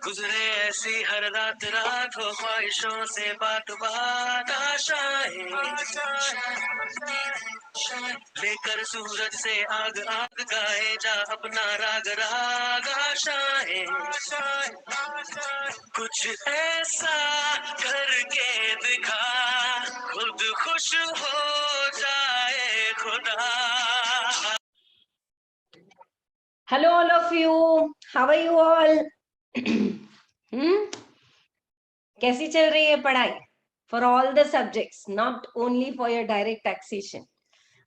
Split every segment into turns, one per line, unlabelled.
गुजरे ऐसी हर रात रात हो ख्वाहिशों से बात बात आशाएं लेकर सूरज से आग आग गाए जा अपना राग राग आशाएं कुछ ऐसा करके दिखा खुद खुश हो जाए खुदा.
Hello all of you, how are you all? कैसी चल रही है पढ़ाई? For all the subjects, not only for your direct taxation.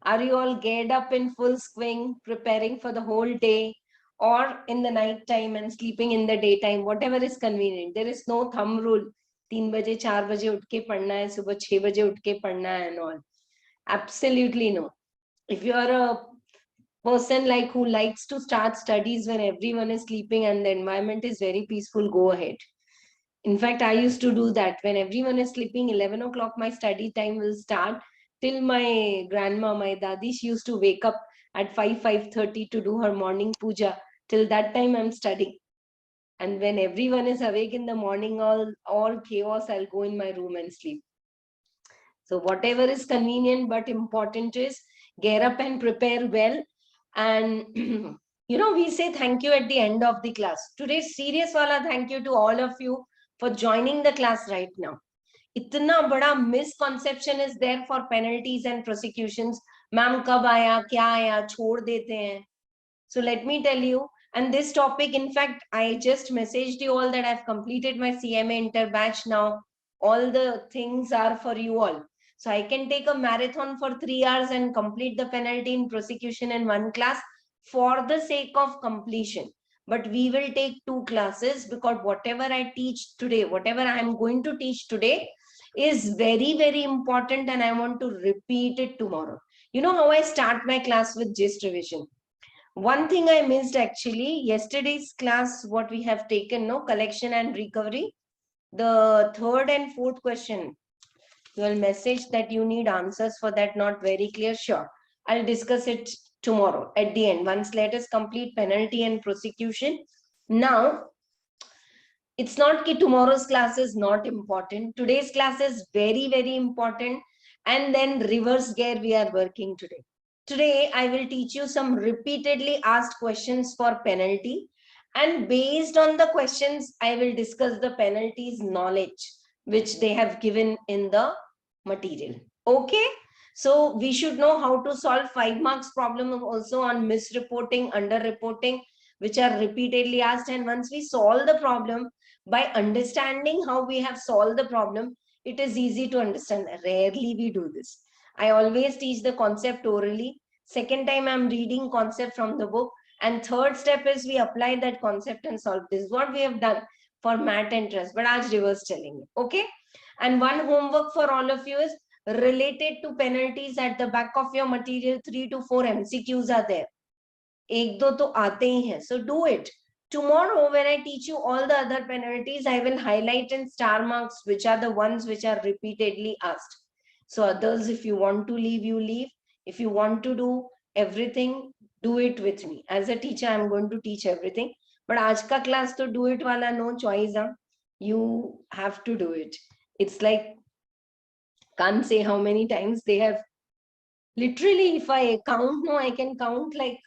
Are you all geared up in full swing, preparing for the whole day, or in the night time and sleeping in the daytime, whatever is convenient? There is no thumb rule. 3 बजे 4 बजे उठ के पढ़ना है, सुबह 6 बजे उठ के पढ़ना है and all. Absolutely no. If you are a person like who likes to start studies when everyone is sleeping and the environment is very peaceful, go ahead. In fact, I used to do that. When everyone is sleeping, 11 o'clock my study time will start. Till my grandma, my dadi, she used to wake up at 5:30 to do her morning puja. Till that time I'm studying. And when everyone is awake in the morning, all chaos, I'll go in my room and sleep. So whatever is convenient but important is gear up and prepare well. And we say thank you at the end of the class. Today's serious wala thank you to all of you for joining the class right now. Itna bada misconception is there for penalties and prosecutions. Ma'am kab aaya, kya aaya, chhod dete hain. So let me tell you, and this topic, in fact, I just messaged you all that I've completed my CMA inter batch now. All the things are for you all. So I can take a marathon for 3 hours and complete the penalty in prosecution in one class for the sake of completion. But we will take 2 classes because whatever I teach today, whatever I am going to teach today is very, very important and I want to repeat it tomorrow. You know how I start my class with gist revision. One thing I missed actually, yesterday's class, what we have taken, collection and recovery, the 3rd and 4th question, you will message that you need answers for that, not very clear. Sure, I'll discuss it tomorrow at the end. Once let us complete penalty and prosecution. Now, it's not that tomorrow's class is not important. Today's class is very, very important. And then reverse gear we are working today. Today, I will teach you some repeatedly asked questions for penalty. And based on the questions, I will discuss the penalties knowledge which they have given in the material. Okay. So we should know how to solve 5 marks problem also on misreporting, underreporting, which are repeatedly asked. And once we solve the problem, by understanding how we have solved the problem, it is easy to understand. Rarely we do this. I always teach the concept orally. Second time I'm reading concept from the book. And third step is we apply that concept and solve. This is what we have done for math and trust. But aaj reverse telling you. Okay. And one homework for all of you is related to penalties. At the back of your material, 3 to 4 MCQs are there. एक दो तो आते ही हैं. So do it. Tomorrow, when I teach you all the other penalties, I will highlight in star marks which are the ones which are repeatedly asked. So others, if you want to leave, you leave. If you want to do everything, do it with me. As a teacher, I'm going to teach everything. But aaj ka class to do it wala, no choice. You have to do it. It's like, can't say how many times they have. Literally, if I count, I can count like,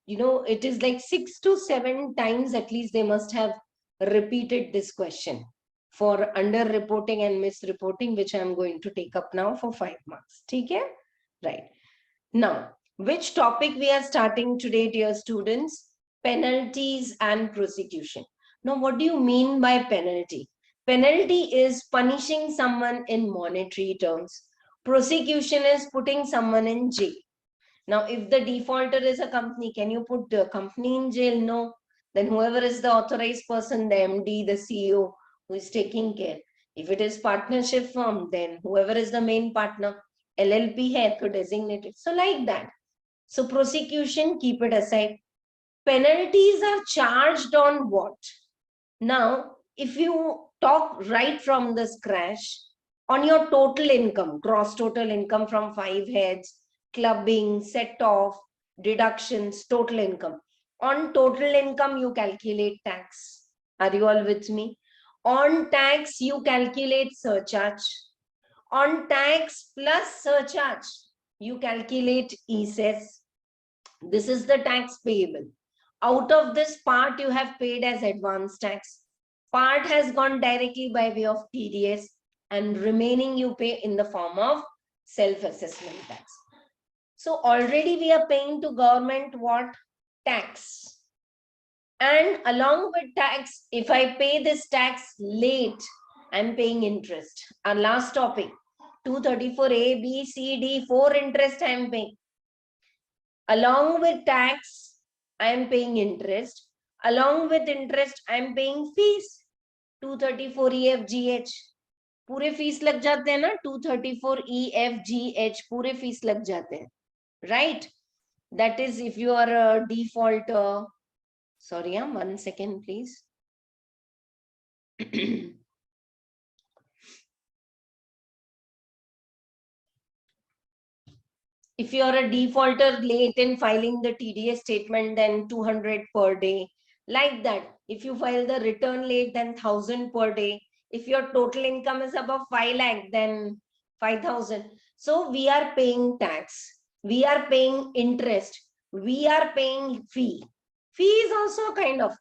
it is like 6 to 7 times at least they must have repeated this question for underreporting and misreporting, which I'm going to take up now for 5 marks. Okay? Right. Now, which topic we are starting today, dear students? Penalties and prosecution. Now, what do you mean by penalty? Penalty is punishing someone in monetary terms. Prosecution is putting someone in jail. Now, if the defaulter is a company, can you put the company in jail? No. Then whoever is the authorized person, the MD, the CEO, who is taking care. If it is partnership firm, then whoever is the main partner, LLP hai to designated. So like that. So prosecution, keep it aside. penalties are charged on what? Now, if you talk right from the scratch, on your total income, gross total income from 5 heads, clubbing, set off, deductions, total income. On total income, you calculate tax. Are you all with me? On tax, you calculate surcharge. On tax plus surcharge, you calculate ESES. This is the tax payable. Out of this, part you have paid as advance tax. Part has gone directly by way of TDS, and remaining you pay in the form of self-assessment tax. So already we are paying to government what? Tax. And along with tax, if I pay this tax late, I'm paying interest. Our last topic, 234A, B, C, D, 4 interest I'm paying. Along with tax, I am paying interest. Along with interest, I am paying fees. 234 EFGH. पूरे fees लग जाते हैं ना, 234 EFGH पूरे fees लग जाते हैं, right? That is if you are a defaulter. Sorry, 1 second, please. If you are a defaulter late in filing the TDS statement, then 200 per day. Like that. If you file the return late, then 1000 per day. If your total income is above 5 lakh, then 5000. So we are paying tax. We are paying interest. We are paying fee. Fee is also kind of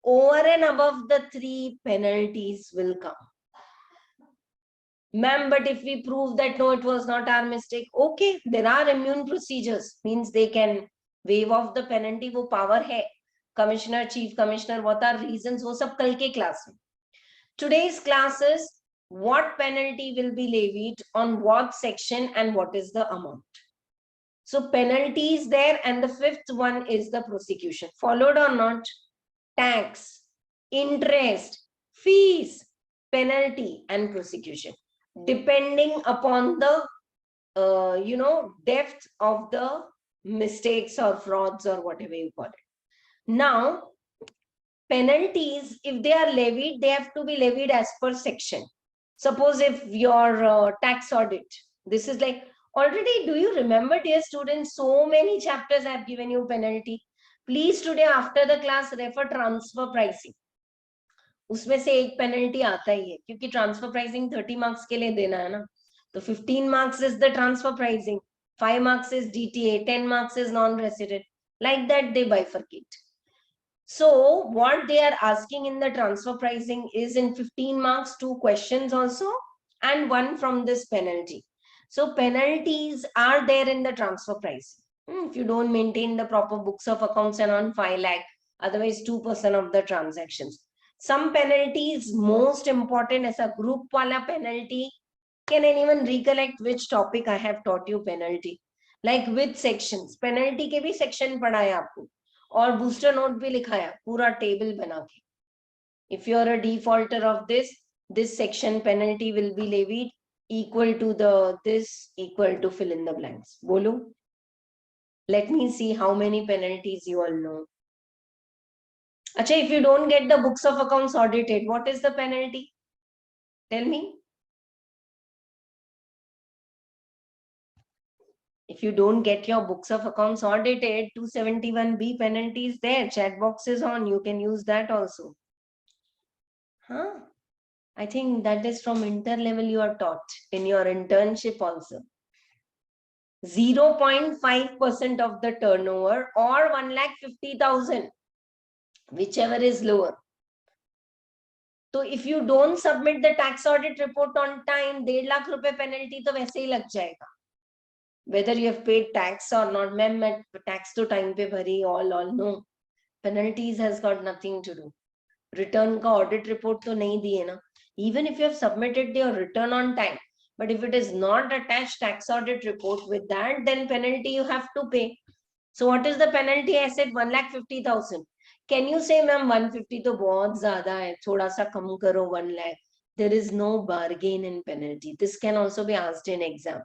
over and above the 3 penalties will come. Ma'am, but if we prove that no, it was not our mistake, okay, there are immune procedures, means they can waive off the penalty, wo power hai. Commissioner, chief commissioner, what are reasons, wo sab kal ke class mein. Today's class is what penalty will be levied on what section and what is the amount. So penalty is there, and the 5th one is the prosecution. Followed or not? Tax, interest, fees, penalty, and prosecution, depending upon the depth of the mistakes or frauds or whatever you call it. Now, penalties, if they are levied, they have to be levied as per section. Suppose if your tax audit, this is like, already, do you remember, dear students, so many chapters I have given you penalty. Please today after the class refer transfer pricing. उसमें से एक penalty आता ही है, क्योंकि transfer pricing 30 marks के लिए देना है ना, तो 15 marks is the transfer pricing, 5 marks is DTA, 10 marks is non resident, like that they bifurcate. So what they are asking in the transfer pricing is in 15 marks 2 questions also, and 1 from this penalty. So penalties are there in the transfer pricing. If you don't maintain the proper books of accounts and on 5 lakh, otherwise 2% of the transactions. Some penalties, most important as a group wala penalty. Can anyone recollect which topic I have taught you penalty? Like which sections? Penalty के भी section पढ़ाया आपको, और booster note भी लिखाया, पूरा table बना के. If you are a defaulter of this section penalty will be levied equal to this equal to fill in the blanks. Bolo. Let me see how many penalties you all know. Acha, if you don't get the books of accounts audited, what is the penalty? Tell me. If you don't get your books of accounts audited, 271B penalty is there. Chat box is on. You can use that also. Huh? I think that is from inter-level you are taught in your internship also. 0.5% of the turnover or 1,50,000, whichever is lower. So if you don't submit the tax audit report on time, 1.5 lakh रुपए penalty तो वैसे ही लग जाएगा. Whether you have paid tax or not, ma'am, tax to time पे भरी, all no. Penalties has got nothing to do. Return का audit report तो नहीं दिए ना. Even if you have submitted your return on time, but if it is not attached tax audit report with that, then penalty you have to pay. So what is the penalty? I said 1,50,000. Can you say, ma'am, 150 तो बहुत ज़्यादा है, थोड़ा सा कम करो 1 lakh. There is no bargain in penalty. This can also be asked in exam.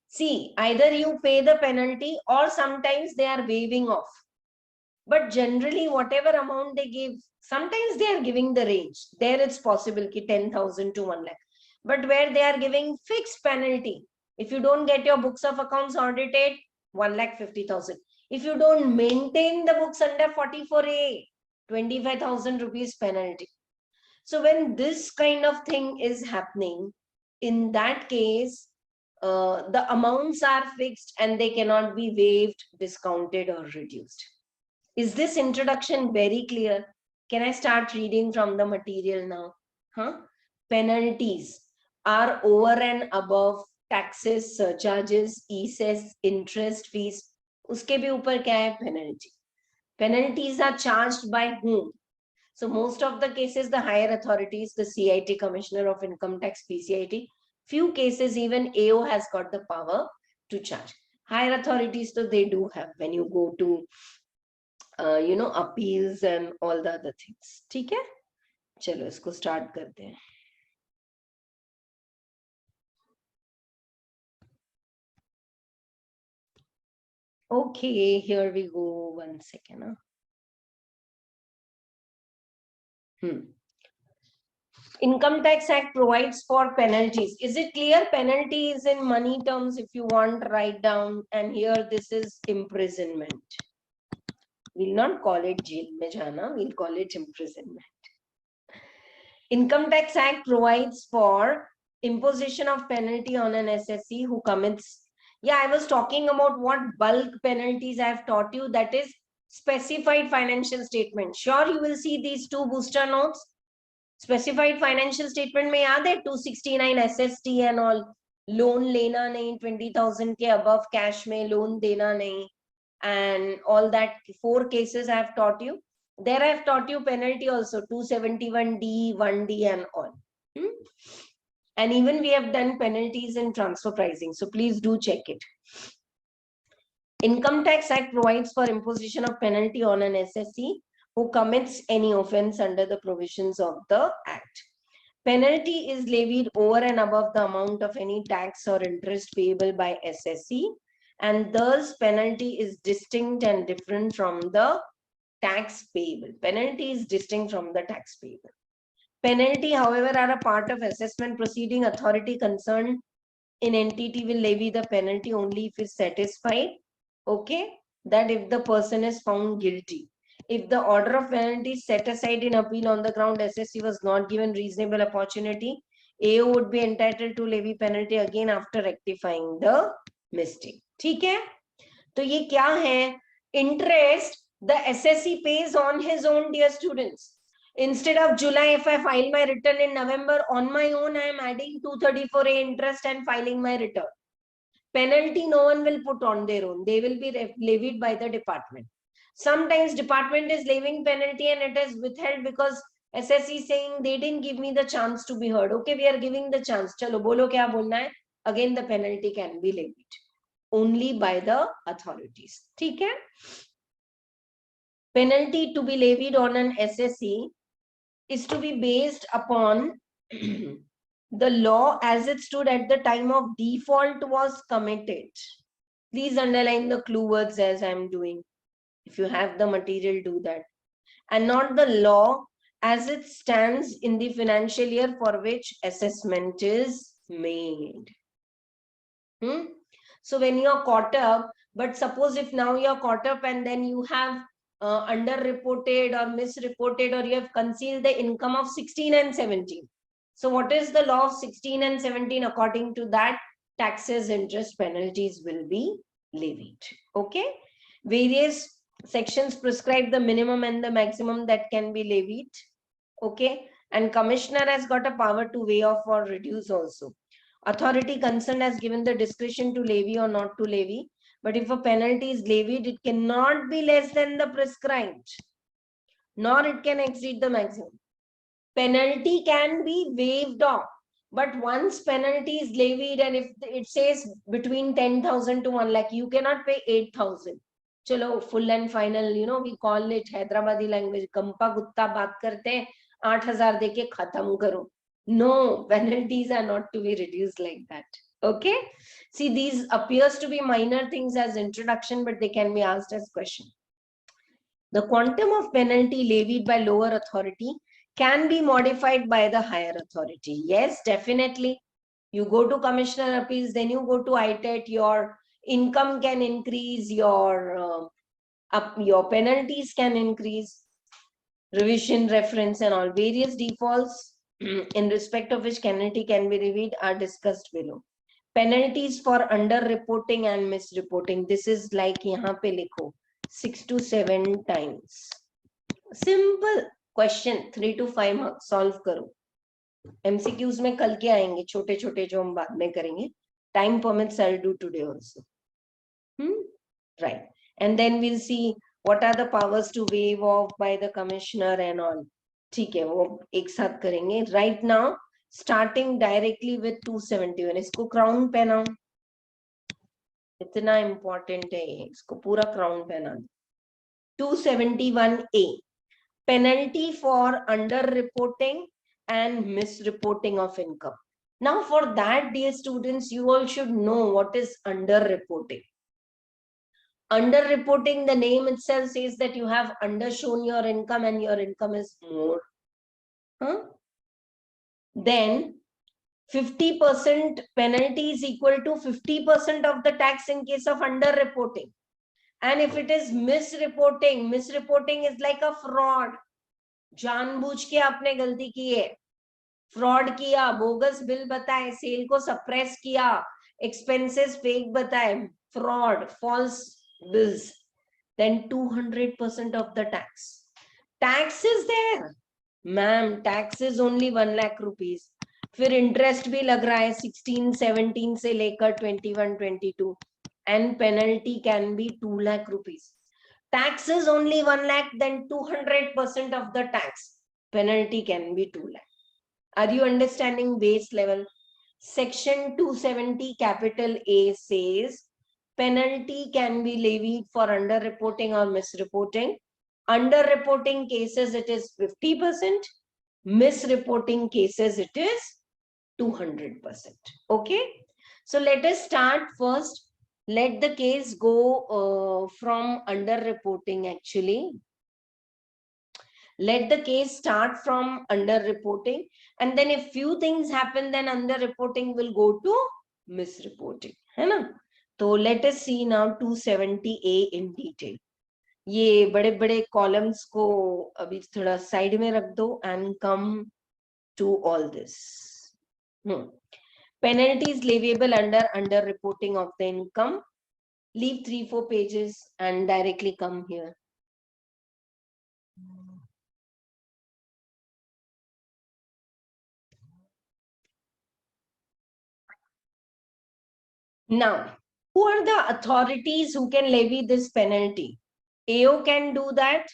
See, either you pay the penalty or sometimes they are waiving off. But generally, whatever amount they give, sometimes they are giving the range. There it's possible ki 10,000 to 1 lakh. But where they are giving fixed penalty, if you don't get your books of accounts audited, 1,50,000. If you don't maintain the books under 44A, 25,000 rupees penalty. So when this kind of thing is happening, in that case, the amounts are fixed and they cannot be waived, discounted, or reduced. Is this introduction very clear? Can I start reading from the material now? Penalties are over and above taxes, surcharges, ESES, interest, fees. Uske bhi upar kya hai? Penalty. Penalties are charged by whom? So most of the cases, the higher authorities, the CIT, Commissioner of Income Tax, PCIT, few cases even AO has got the power to charge. Higher authorities, so they do have when you go to appeals and all the other things. ठीक है? चलो इसको start करते हैं. Okay, here we go. 1 second. Income Tax Act provides for penalties. Is it clear? Penalty is in money terms. If you want, write down. And here this is imprisonment. We'll not call it jail mein jana. We'll call it imprisonment. Income Tax Act provides for imposition of penalty on an SSE who commits. Yeah, I was talking about what bulk penalties I have taught you. That is specified financial statement. Sure, you will see these two booster notes. Specified financial statement में याद है 269 SST and all. Loan लेना नहीं, 20,000 के above cash में loan देना नहीं, and all that. 4 cases I have taught you. There I have taught you penalty also, 271D, 1D and all. And even we have done penalties in transfer pricing. So please do check it. Income Tax Act provides for imposition of penalty on an SSE who commits any offense under the provisions of the Act. Penalty is levied over and above the amount of any tax or interest payable by SSE, and thus penalty is distinct and different from the tax payable. Penalty is distinct from the tax payable. Penalty, however, are a part of assessment proceeding. Authority concerned in entity will levy the penalty only if it's satisfied, okay, that if the person is found guilty. If the order of penalty is set aside in appeal on the ground SSE was not given reasonable opportunity, AO would be entitled to levy penalty again after rectifying the mistake. ठीक है? तो ये क्या है? Interest the SSE pays on his own, dear students. Instead of July, if I file my return in November, on my own, I am adding 234A interest and filing my return. Penalty no one will put on their own. They will be levied by the department. Sometimes department is levying penalty and it is withheld because SSE is saying they didn't give me the chance to be heard. Okay, we are giving the chance. Chalo, bolo kya bolna hai? Again, the penalty can be levied only by the authorities. ठीक है? Penalty to be levied on an SSE is to be based upon the law as it stood at the time of default was committed. Please underline the clue words as I am doing. If you have the material, do that. And not the law as it stands in the financial year for which assessment is made. So when you are caught up, but suppose if now you are caught up and then you have underreported or misreported, or you have concealed the income of 16 and 17. So what is the law of 16 and 17? According to that, taxes, interest, penalties will be levied. Okay. Various sections prescribe the minimum and the maximum that can be levied. Okay. And commissioner has got a power to waive off or reduce also. Authority concerned has given the discretion to levy or not to levy. But if a penalty is levied, it cannot be less than the prescribed, nor it can exceed the maximum. Penalty can be waived off, but once penalty is levied and if it says between 10,000 to 1 lakh, you cannot pay 8,000. Chalo, full and final, we call it Hyderabadi language, kampa gutta baat karte hain, 8,000 deke khatam karo. No, penalties are not to be reduced like that. Okay. See, these appears to be minor things as introduction, but they can be asked as question. The quantum of penalty levied by lower authority can be modified by the higher authority. Yes, definitely. You go to Commissioner Appeals, then you go to ITET, your income can increase, your penalties can increase, revision, reference, and all. Various defaults in respect of which penalty can be levied are discussed below. Penalties for under-reporting and misreporting. This is like यहाँ पे लिखो 6 to 7 times. Simple question, 3 to 5 marks solve करो. MCQs में कल के आएंगे छोटे छोटे जो हम बाद में करेंगे. Time permits, I'll do today also. Right. And then we'll see what are the powers to waive off by the commissioner and all. ठीक है, वो एक साथ करेंगे. Right now, starting directly with 271. इसको crown पहनाओ. इतना important है ये. इसको पूरा crown पहना दो. 271A. Penalty for under-reporting and misreporting of income. Now, for that, dear students, you all should know what is under-reporting. Under-reporting, the name itself says that you have undershown your income and your income is more. Then 50% penalty is equal to 50% of the tax in case of under-reporting. And if it is misreporting, misreporting is like a fraud. जानबूझ के आपने गलती की है, fraud किया, bogus bill बताए, cell को suppress किया, एक्सपेंसेस फेक बताए, fraud, false bills, then 200% of the tax. Tax is there. Ma'am, tax is only 1 lakh rupees. फिर interest भी लग रहा है 16, 17 से लेकर 21, 22. And penalty can be 2 lakh rupees. Tax is only 1 lakh, then 200% of the tax. Penalty can be 2 lakh. Are you understanding base level? Section 270 capital A says, penalty can be levied for under-reporting or misreporting. Under-reporting cases, it is 50%. Misreporting cases, it is 200%. Okay. So let us start first. Let the case go from under-reporting actually. Let the case start from under-reporting. And then if few things happen, then under-reporting will go to misreporting. है ना? तो let us see now 270A in detail. ये बड़े बड़े columns को अभी थोड़ा side में रख दो and come to all this. Penalties leviable under reporting of the income. Leave 3-4 pages and directly come here. Now, who are the authorities who can levy this penalty? AO can do that.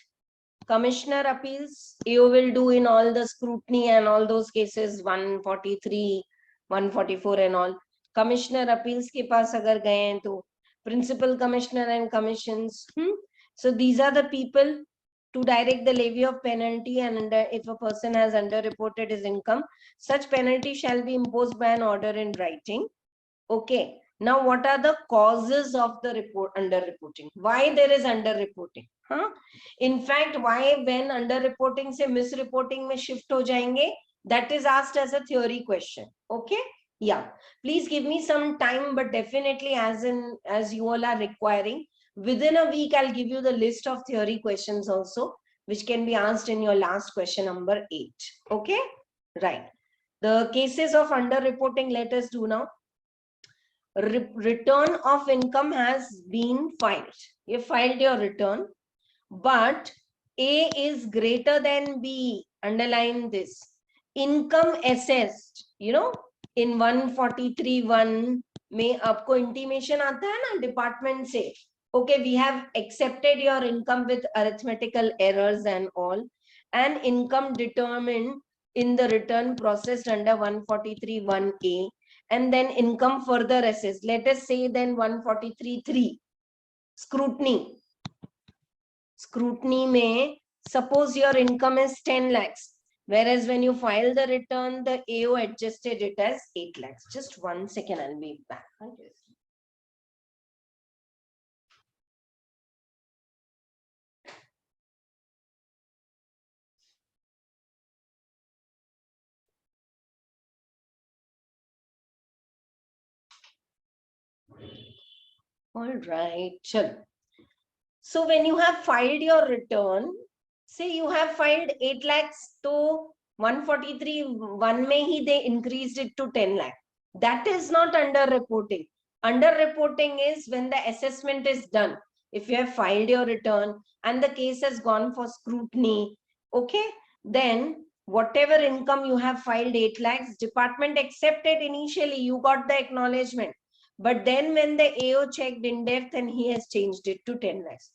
Commissioner appeals, AO will do in all the scrutiny and all those cases, 143, 144 and all. Commissioner appeals ke paas agar gaye hain to principal commissioner and commissions. So these are the people to direct the levy of penalty, and if a person has underreported his income, such penalty shall be imposed by an order in writing. Okay. Now, what are the causes of the underreporting? Why there is underreporting? In fact, why when underreporting se misreporting mein shift ho jayenge? That is asked as a theory question. Okay. Yeah. Please give me some time, but definitely as you all are requiring, within a week, I'll give you the list of theory questions also, which can be asked in your last question number 8. Okay. Right. The cases of underreporting, let us do now. Return of income has been filed. You filed your return, but A is greater than B. Underline this. Income assessed, you know, in 143(1) में आपको intimation आता है ना department से. Okay, we have accepted your income with arithmetical errors and all, and income determined in the return processed under 143(1)A. And then income further assessed. Let us say then 143(3). Scrutiny. Scrutiny may suppose your income is 10 lakhs. Whereas when you file the return, the AO adjusted it as 8 lakhs. Just 1 second, I'll be back. All right, chalo. So when you have filed your return, say you have filed 8 lakhs to 143, one May he they increased it to 10 lakh. That is not under reporting. Under reporting is when the assessment is done. If you have filed your return and the case has gone for scrutiny, okay, then whatever income you have filed 8 lakhs, department accepted initially, you got the acknowledgement. But then when the AO checked in depth and he has changed it to 10 lakhs.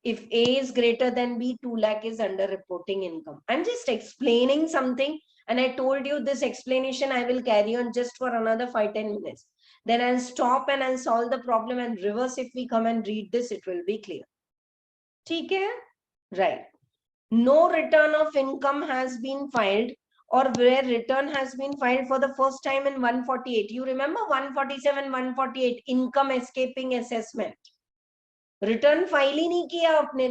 If A is greater than B, 2 lakh is under reporting income. I'm just explaining something, and I told you this explanation I will carry on just for another 5-10 minutes. Then I'll stop and I'll solve the problem and reverse. If we come and read this, it will be clear. Okay? Right. No return of income has been filed, or where return has been filed for the first time in 148. You remember 147, 148, income escaping assessment. Return file ही नहीं किया आपने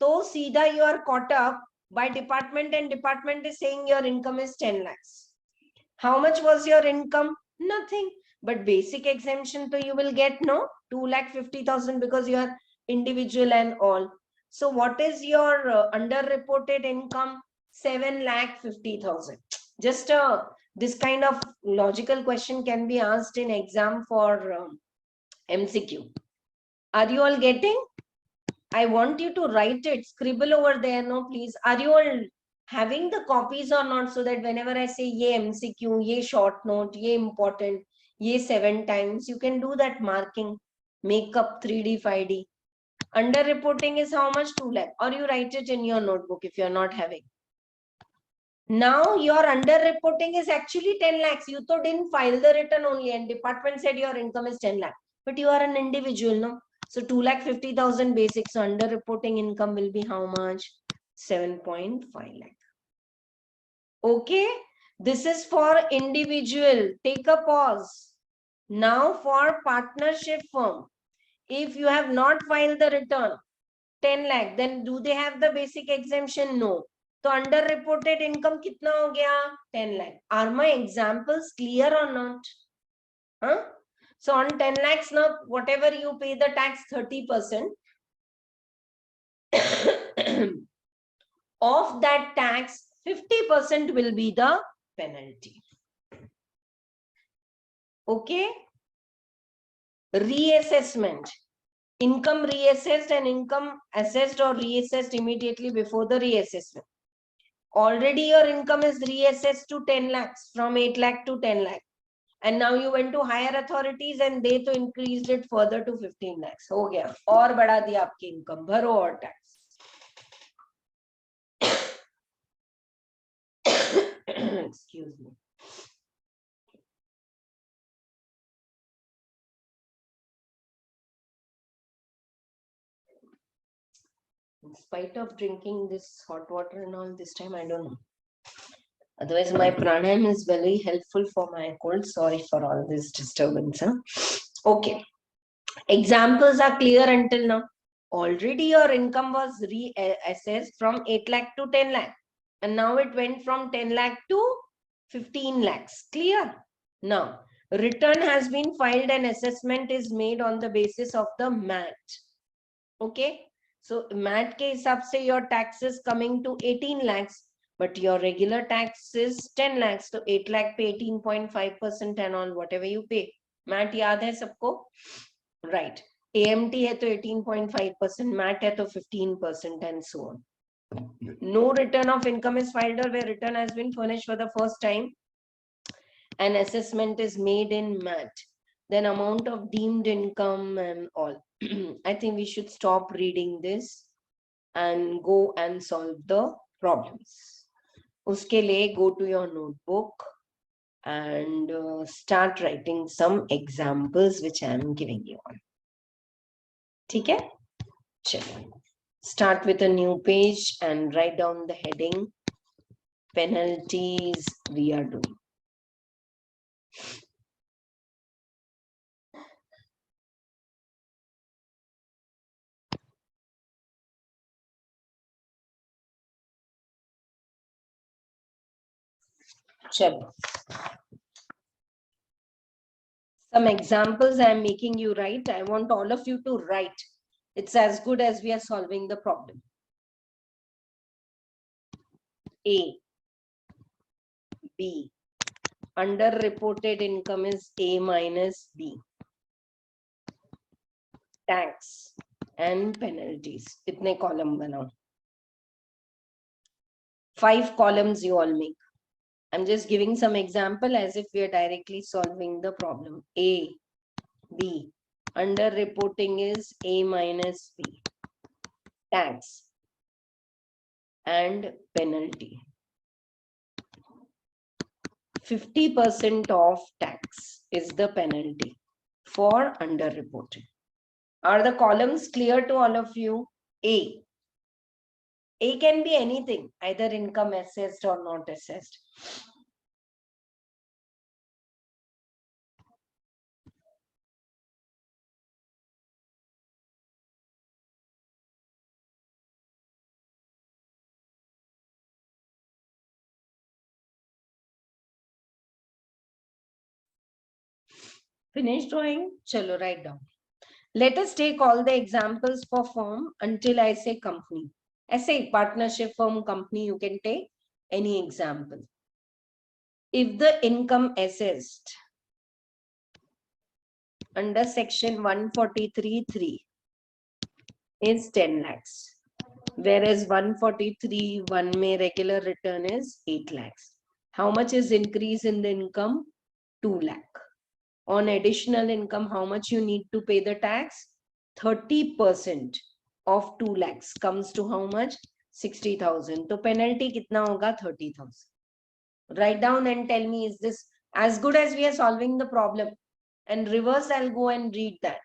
तो सीधा you are caught up by department, and department is saying your income is 10 lakhs. How much was your income? Nothing. But basic exemption so you will get 2,50,000 because you are individual and all. So what is your underreported income? 7,50,000. Just this kind of logical question can be asked in exam for MCQ. Are you all getting? I want you to write it, scribble over there, no, please. Are you all having the copies or not, so that whenever I say ye MCQ, ye short note, ye important, ye 7 times, you can do that marking, make up 3D, 5D. Under reporting is how much? 2 lakh. Or you write it in your notebook if you're not having. Now your under reporting is actually 10 lakhs. You thought didn't file the return only, and department said your income is 10 lakh. But you are an individual, no? So 2,50,000 basic. So under reporting income will be how much? 7.5 lakh. Okay. This is for individual. Take a pause. Now for partnership firm. If you have not filed the return, 10 lakh, then do they have the basic exemption? No. So under reported income kitna ho gaya? 10 lakh. Are my examples clear or not? Huh? So on 10 lakhs now, whatever you pay the tax 30%, of that tax, 50% will be the penalty. Okay? Reassessment. Income reassessed and income assessed or reassessed immediately before the reassessment. Already your income is reassessed to 10 lakhs, from 8 lakh to 10 lakh. And now you went to higher authorities and they to increased it further to 15 lakhs. हो गया और बढ़ा दिया आपकी income, भरो और tax. Excuse me. In spite of drinking this hot water and all this time, I don't know. Otherwise, my pranayam is very helpful for my cold. Sorry for all this disturbance. Huh? Okay. Examples are clear until now. Already your income was reassessed from 8 lakh to 10 lakh. And now it went from 10 lakh to 15 lakhs. Clear? Now, return has been filed and assessment is made on the basis of the MAT. Okay? So, MAT ke hisab se your tax is coming to 18 lakhs. But your regular tax is 10 lakhs. So 8 lakh pay 18.5% and on whatever you pay. MAT yaad hai sabko? Right. AMT hai to 18.5%, MAT hai to 15% and so on. No return of income is filed or where return has been furnished for the first time and assessment is made in MAT. Then amount of deemed income and all. I think we should stop reading this and go and solve the problems. Uske liye go to your notebook and start writing some examples which I am giving you on. ठीक है? चलो. Start with a new page and write down the heading penalties we are doing. चलो. Some examples I am making you write. I want all of you to write. It's as good as we are solving the problem. A, B. Underreported income is A minus B. Tax and penalties. Itne column banao. 5 columns you all make. I'm just giving some example as if we are directly solving the problem. A, B. Underreporting is A minus B. Tax and penalty. 50% of tax is the penalty for underreporting. Are the columns clear to all of you? A. A can be anything, either income assessed or not assessed. Finish drawing? Chalo, write down. Let us take all the examples for firm until I say company. I say partnership, firm, company, you can take any example. If the income assessed under section 143(3) is 10 lakhs, whereas 143(1) may regular return is 8 lakhs. How much is increase in the income? 2 lakh. On additional income, how much you need to pay the tax? 30% of 2 lakhs comes to how much? 60,000. So penalty kitna hoga? 30,000. Write down and tell me, is this as good as we are solving the problem? And reverse, I'll go and read that.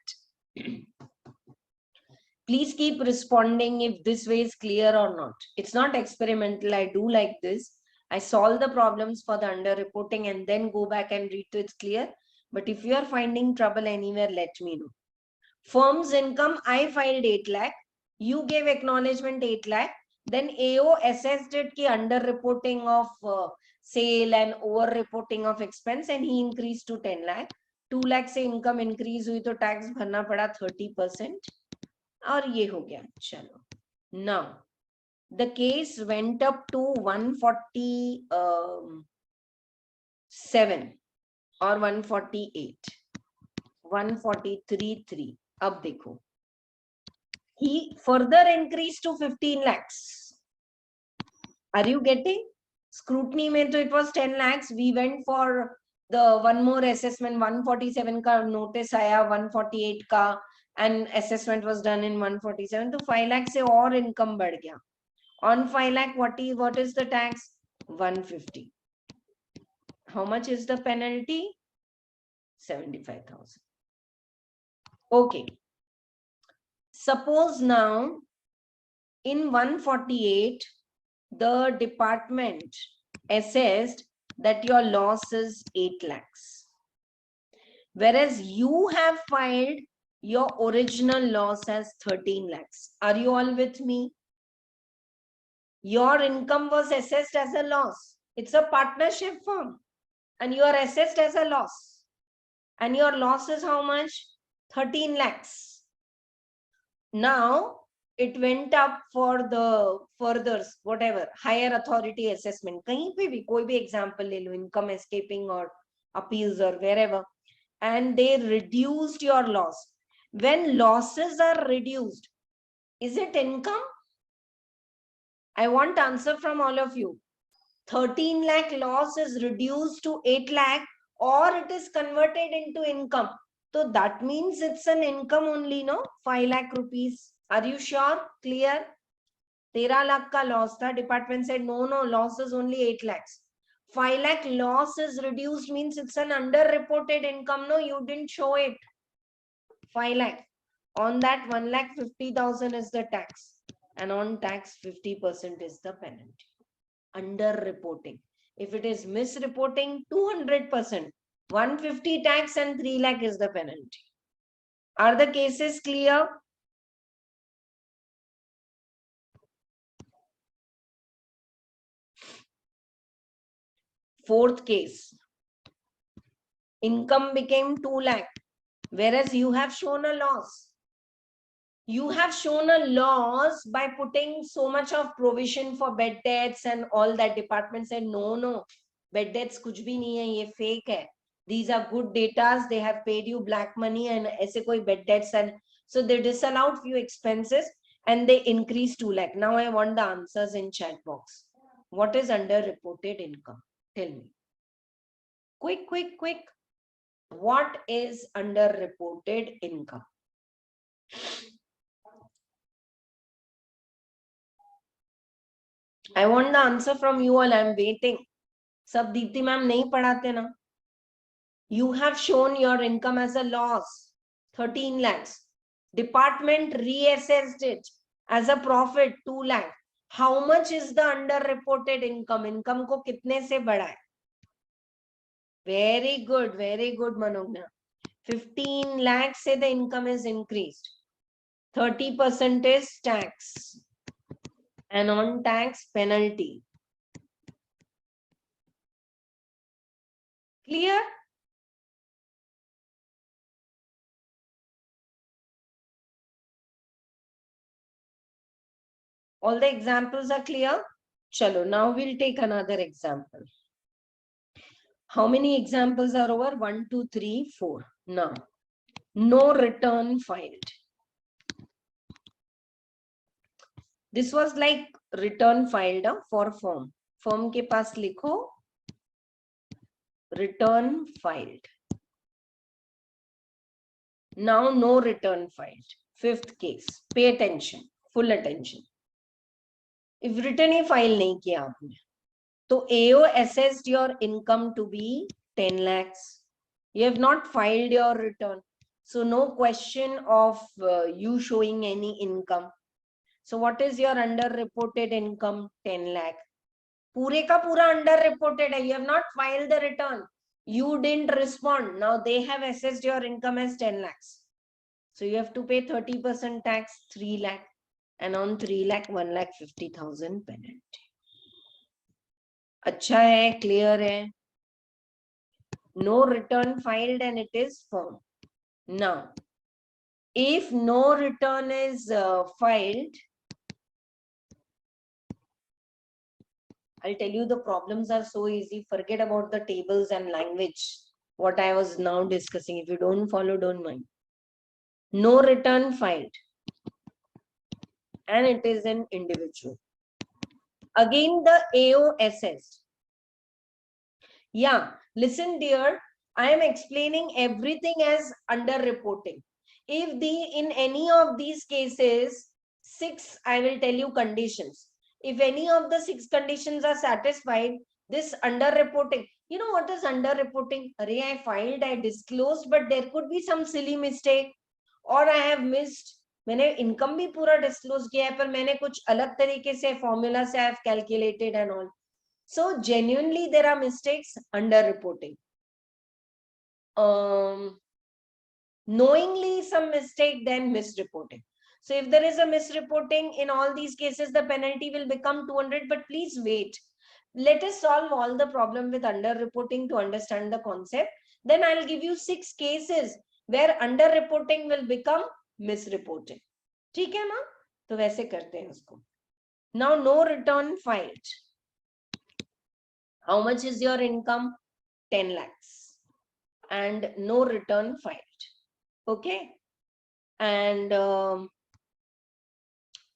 Please keep responding if this way is clear or not. It's not experimental. I do like this. I solve the problems for the underreporting and then go back and read till it's clear. But if you are finding trouble anywhere, let me know. Firm's income, I filed 8 lakh. You gave acknowledgement 8 lakh. Then AO assessed it ki underreporting of sale and over-reporting of expense, and he increased to 10 lakh. 2 lakh से income increase हुई तो tax भरना पड़ा 30%. और ये हो गया. चलो. Now, the case went up to 147 or 148. 143(3). अब देखो. He further increased to 15 lakhs. Are you getting? Scrutiny mein to it was 10 lakhs. We went for the one more assessment. 147 ka notice aaya, 148 ka, and assessment was done in 147. So 5 lakhs se aur income बढ़ गया. On 5 lakh, what is the tax? 150. How much is the penalty? 75,000. Okay. Suppose now in 148, the department assessed that your loss is 8 lakhs. Whereas you have filed your original loss as 13 lakhs. Are you all with me? Your income was assessed as a loss. It's a partnership firm and you are assessed as a loss. And your loss is how much? 13 lakhs. Now, it went up for the further, whatever, higher authority assessment. Kahin pe bhi, koi bhi example le lo, income escaping or appeals or wherever. And they reduced your loss. When losses are reduced, is it income? I want answer from all of you. 13 lakh loss is reduced to 8 lakh or it is converted into income. So that means it's an income only, no? 5 lakh rupees. Are you sure? Clear? 13 lakh ka loss tha. Department said, no, loss is only 8 lakhs. 5 lakh loss is reduced means it's an underreported income. No, you didn't show it. 5 lakh. On that, 1,50,000 is the tax. And on tax, 50% is the penalty. Underreporting. If it is misreporting, 200%. 150 tax and 3 lakh is the penalty. Are the cases clear? Fourth case. income became 2 lakh, whereas you have shown a loss. You have shown a loss by putting so much of provision for bed debts and all that. Department said, no, bed debts kuch bhi nahi hai, ye fake hai. These are good datas, they have paid you black money and aise koi bed debts. And so they disallowed few expenses and they increased 2 lakh. Now I want the answers in chat box. What is underreported income? Tell me. Quick. What is underreported income? I want the answer from you all. I'm waiting. Sab Dipti ma'am nahi padhate na. You have shown your income as a loss, 13 lakhs. Department reassessed it as a profit, 2 lakh. How much is the underreported income? Income ko kitne se badha hai? Very good, Manogna. 15 lakhs se the income is increased. 30% is tax. And on tax penalty. Clear? All the examples are clear? Chalo, now we'll take another example. How many examples are over? 1, 2, 3, 4. Now, no return filed. This was like return filed for firm. Firm ke paas likho return filed. Now no return filed. Fifth case. Pay attention. Full attention. If return he file नहीं किया आपने, तो AO assessed your income to be 10 lakhs. You have not filed your return. So no question of you showing any income. So what is your underreported income? 10 lakh. Pure ka pura underreported hai. You have not filed the return. You didn't respond. Now they have assessed your income as 10 lakhs. So you have to pay 30% tax, 3 lakh. And on 3 lakh, 1,50,000 penalty. Acha hai, clear hai. No return filed and it is firm. Now, if no return is filed, I'll tell you the problems are so easy. Forget about the tables and language. What I was now discussing. If you don't follow, don't mind. No return filed. And it is an individual. Again, the AO assessed. Yeah, listen dear. I am explaining everything as underreporting. If in any of these cases, 6, I will tell you conditions. If any of the 6 conditions are satisfied, this underreporting, you know what is underreporting? Array, I filed, I disclosed, but there could be some silly mistake or I have missed. मैंने income भी पूरा disclose किया है, पर मैंने कुछ अलग तरीके से formula से I have calculated and all. So genuinely there are mistakes, underreporting. Knowingly some mistake, then misreporting. So if there is a misreporting, in all these cases, the penalty will become 200, but please wait. Let us solve all the problem with underreporting to understand the concept. Then I'll give you 6 cases where underreporting will become misreporting. ठीक है ना? तो वैसे करते हैं उसको. Now no return filed. How much is your income? 10 lakhs. And no return filed. Okay. And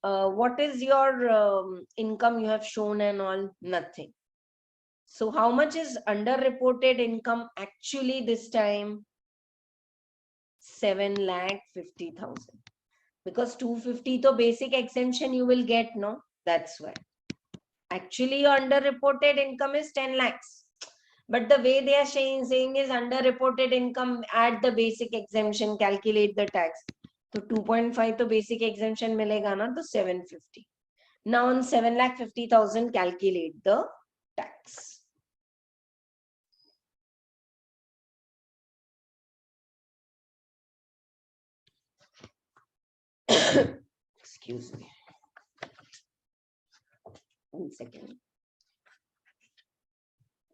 what is your income you have shown and all? Nothing. So how much is underreported income actually this time? 7,50,000. Because 250 to basic exemption you will get, no? That's why. Actually your underreported income is 10 lakhs. But the way they are saying is underreported income, add the basic exemption, calculate the tax. So 2.5 to basic exemption milega na, to 750. Now on 7,50,000 calculate the tax. Excuse me. 1 second.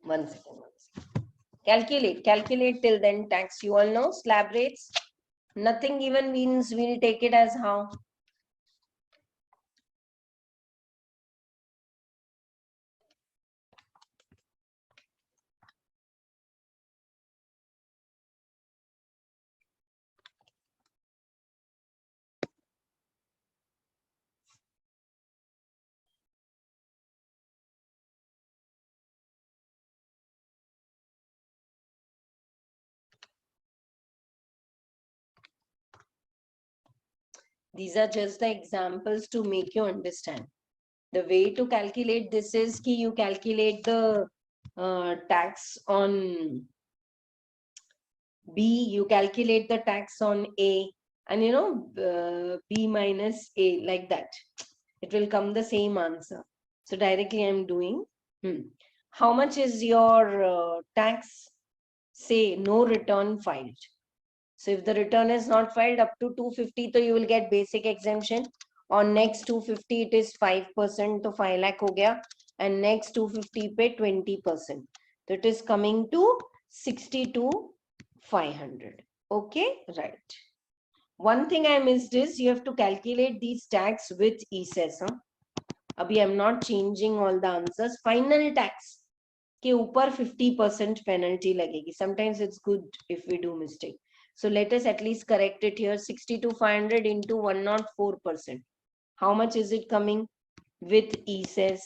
1 second. Calculate till then tax. You all know slab rates. Nothing even means we'll take it as how. These are just the examples to make you understand. The way to calculate this is कि you calculate the tax on B, you calculate the tax on A, and B minus A, like that. It will come the same answer. So directly I'm doing. How much is your tax? Say no return filed. So if the return is not filed up to 250, so you will get basic exemption. On next 250, it is 5%, to 5 lakh ho gaya, and next 250 pe 20%. So it is coming to 62,500. Okay, right. One thing I missed is you have to calculate these tax with ESES. Abhi I'm not changing all the answers. Final tax के ऊपर 50% penalty लगेगी. Sometimes it's good if we do mistake. So let us at least correct it here. 62,500 into 104%. How much is it coming? With ESES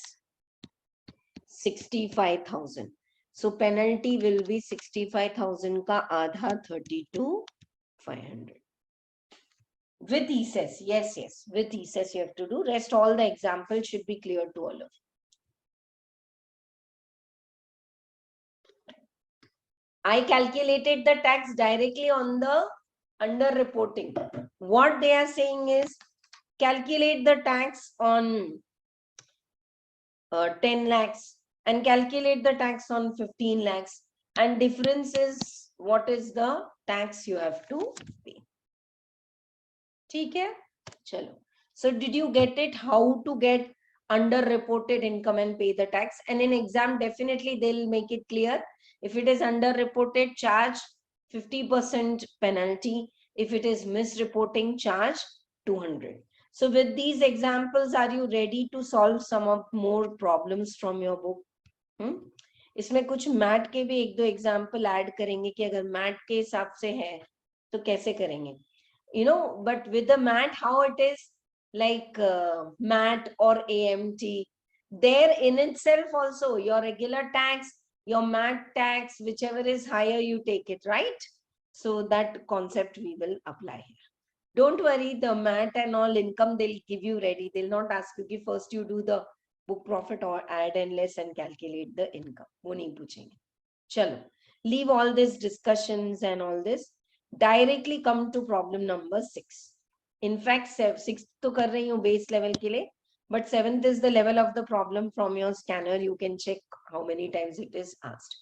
65,000. So penalty will be 65,000 ka आधा 32,500. With ESES, yes. With ESES you have to do. Rest all the examples should be clear to all of you. I calculated the tax directly on the under reporting. What they are saying is calculate the tax on 10 lakhs and calculate the tax on 15 lakhs. And difference is what is the tax you have to pay. Okay? Chalo. So did you get it? How to get under reported income and pay the tax? And in exam, definitely they'll make it clear. If it is underreported, charge 50% penalty. If it is misreporting, charge 200. So with these examples, are you ready to solve some of more problems from your book? इसमें कुछ math के भी एक दो example add करेंगे कि अगर math के हिसाब से है तो कैसे करेंगे. But with the math, how it is like math or AMT, there in itself also your regular tax, your math tax, whichever is higher, you take it, right? So that concept we will apply here. Don't worry, the math and all income they'll give you ready. They'll not ask you first you do the book profit or add and less and calculate the income. वो नहीं पूछेंगे. Chalo, leave all these discussions and all this. Directly come to problem number 6. In fact, 6th to kar rahi hu base level ke liye, but 7th is the level of the problem from your scanner. You can check how many times it is asked.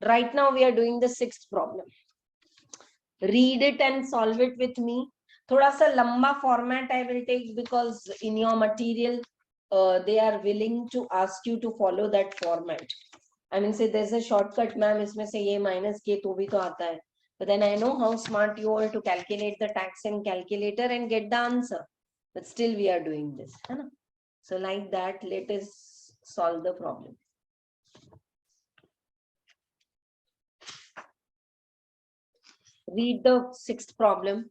Right now we are doing the 6th problem. Read it and solve it with me. Thoda sa lamba format I will take because in your material they are willing to ask you to follow that format. I mean, say there's a shortcut, ma'am, isme se ye minus k to bhi to aata hai. But then I know how smart you are to calculate the tax in calculator and get the answer. But still we are doing this. So like that, let us solve the problem. Read the 6th problem.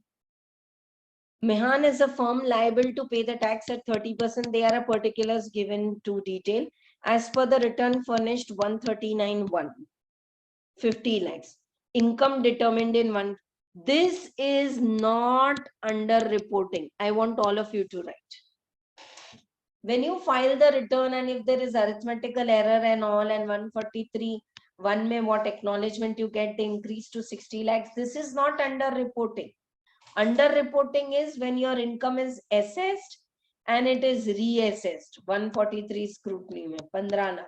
Mehan is a firm liable to pay the tax at 30%. They are particulars given to detail. As per the return furnished 139.1, 50 lakhs. Income determined in one. This is not under reporting. I want all of you to write. When you file the return and if there is arithmetical error and all and 143, one may what acknowledgement you get the increase to 60 lakhs. This is not under reporting. Under reporting is when your income is assessed and it is reassessed. 143 scrutiny mein 15 lakh.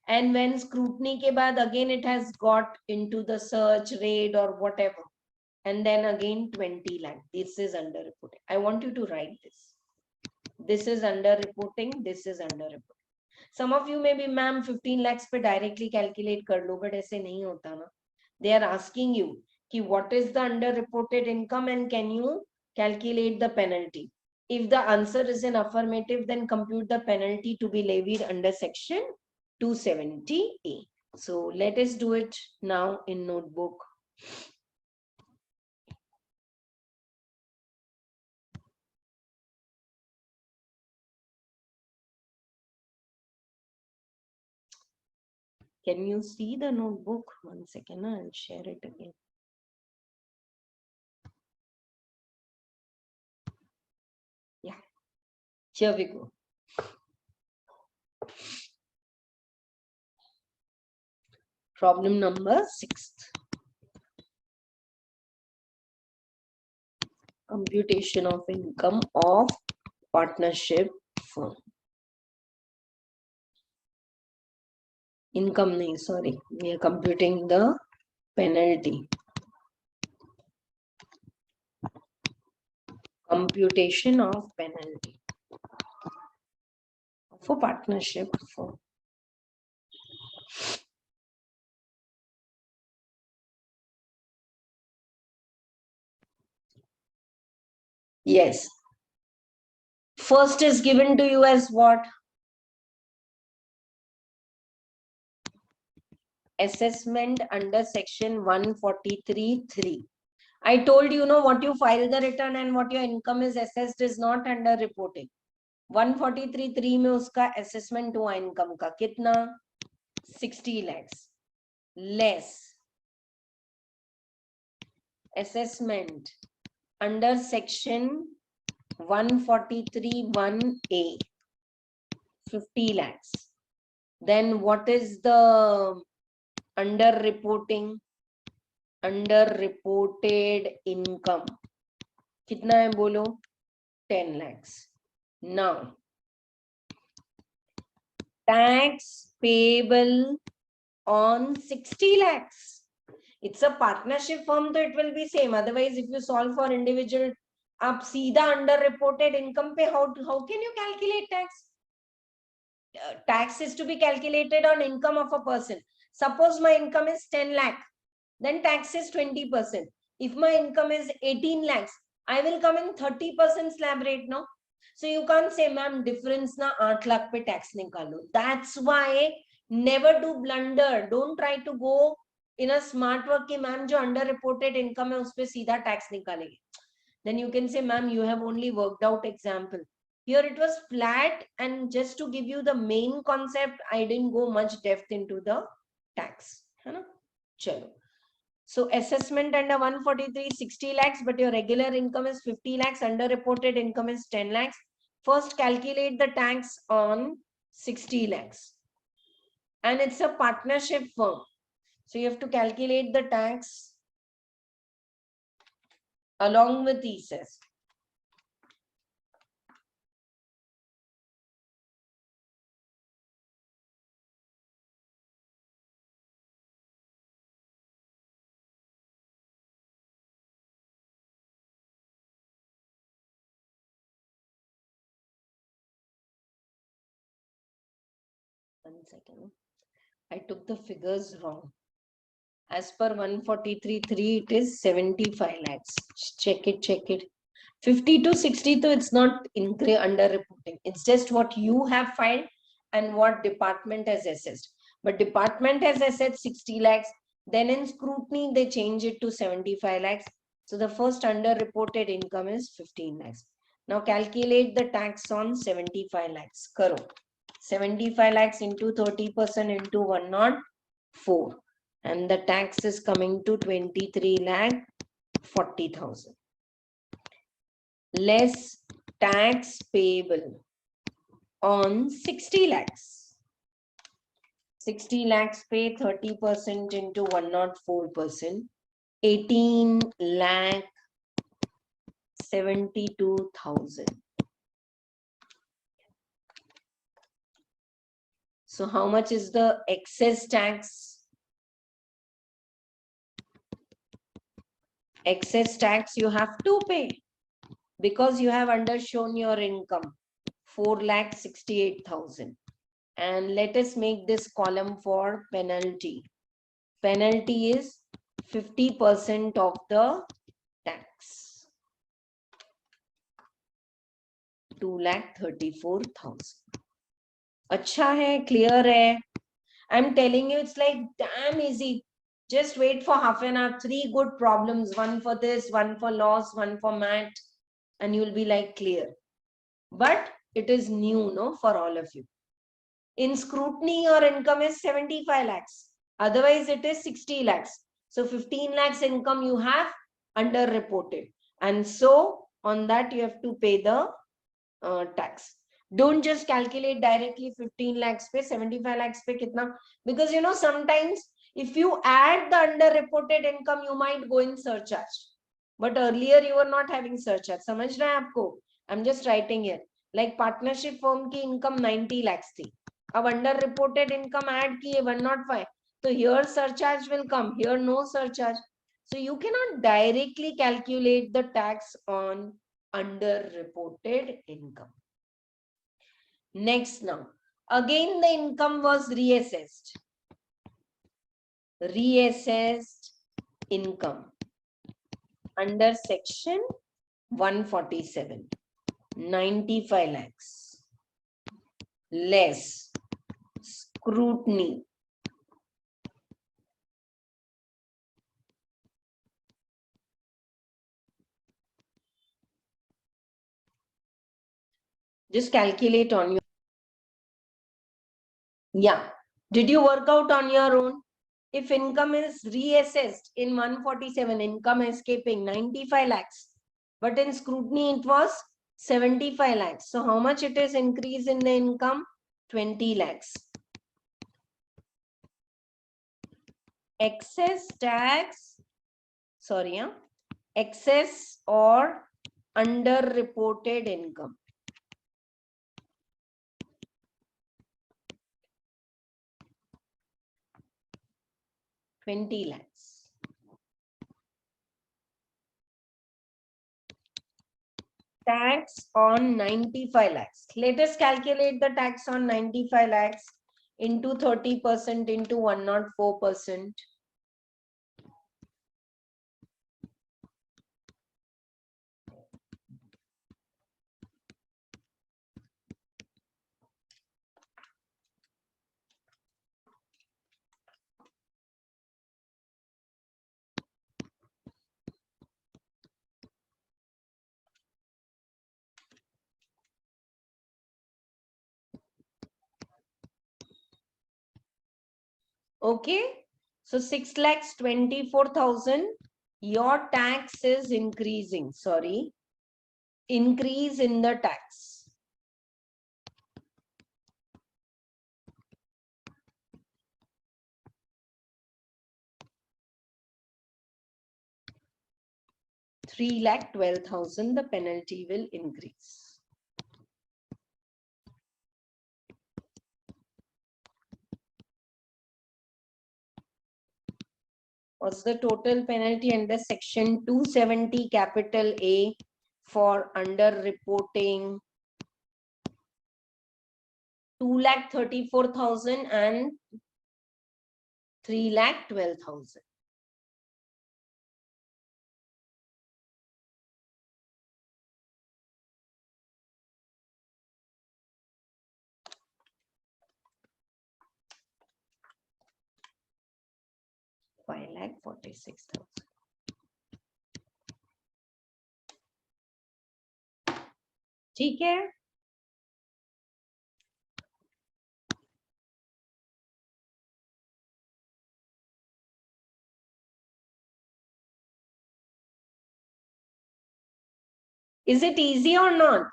And when scrutiny ke baad again it has got into the search raid or whatever, and then again 20 lakh. This is under reporting. I want you to write this. This is under reporting. This is under reporting. Some of you may be, ma'am 15 lakhs पे directly calculate कर लो, but ऐसे नहीं होता ना. They are asking you कि what is the underreported income and can you calculate the penalty. If the answer is an affirmative, then compute the penalty to be levied under section 270A. So let us do it now in notebook. Can you see the notebook? One second, I'll share it again. Yeah, here we go. Problem number 6. Computation of income of partnership firm. Income nahi, sorry. We are computing the penalty. Computation of penalty for partnership firm. Yes. First is given to you as what? Assessment under section 143(3). I told you know what you file the return and what your income is assessed is not under reporting. 143(3) में उसका assessment हुआ income का कितना? 60 lakhs less assessment under section 143(1)(a), 50 lakhs. Then what is the underreporting? Underreported income कितना है बोलो? 10 lakhs. Now tax payable on 60 lakhs. It's a partnership firm, so it will be same. Otherwise, if you solve for individual, आप सीधा underreported income पे how can you calculate tax? Tax is to be calculated on income of a person. Suppose my income is 10 lakh, then tax is 20%. If my income is 18 lakhs, I will come in 30% slab rate, no? So you can't say, ma'am, difference na 8 lakh pe tax nikalo. That's why never do blunder. Don't try to go in a smart work ki ma'am jo underreported income hai uspe seedha tax nikalegi. Then you can say, ma'am, you have only worked out example. Here it was flat, and just to give you the main concept, I didn't go much depth into the tax. Chalo. So assessment under 143, 60 lakhs, but your regular income is 50 lakhs, underreported income is 10 lakhs. First calculate the tax on 60 lakhs. And it's a partnership firm. So you have to calculate the tax along with ESS. One second. I took the figures wrong. As per 143(3), it is 75 lakhs. Check it. 50 to 60, so it's not under reporting. It's just what you have filed and what department has assessed. But department has assessed 60 lakhs. Then in scrutiny, they change it to 75 lakhs. So the first underreported income is 15 lakhs. Now calculate the tax on 75 lakhs. Karo. 75 lakhs into 30% into 104. And the tax is coming to 23,40,000. Less tax payable on 60 lakhs. 60 lakhs pay 30% into 104%. 18,72,000. So how much is the excess tax? Excess tax you have to pay because you have undershown your income, 4,68,000. And let us make this column for penalty. Penalty is 50% of the tax. 2,34,000. अच्छा है, clear है. I'm telling you, it's like damn easy. Just wait for half an hour. 3 good problems. One for this, one for loss, one for math. And you'll be like clear. But it is new, no, for all of you. In scrutiny, your income is 75 lakhs. Otherwise, it is 60 lakhs. So 15 lakhs income you have underreported. And so on that, you have to pay the tax. Don't just calculate directly 15 lakhs pay, 75 lakhs pay kitna. Because you know, sometimes if you add the underreported income, you might go in surcharge. But earlier you were not having surcharge. समझ रहे हैं आपको? I'm just writing here. Like partnership firm की income 90 lakhs थी. अब underreported income add किए 105. So here surcharge will come. Here no surcharge. So you cannot directly calculate the tax on underreported income. Next now, again the income was reassessed. Reassessed income under section 147, 95 lakhs less scrutiny. Just calculate on your. Yeah. Did you work out on your own? If income is reassessed in 147, income escaping 95 lakhs, but in scrutiny it was 75 lakhs. So how much it is increase in the income? 20 lakhs. Excess tax, sorry, excess or underreported income. 20 lakhs. Tax on 95 lakhs. Let us calculate the tax on 95 lakhs into 30% into 104%. Okay, so 6,24,000. Your tax is increasing. Sorry, increase in the tax. $3,12,000. The penalty will increase. What's the total penalty under section 270 capital A for underreporting? 2,34,000 and 3,12,000. $5,46,000. ठीक है. Is it easy or not?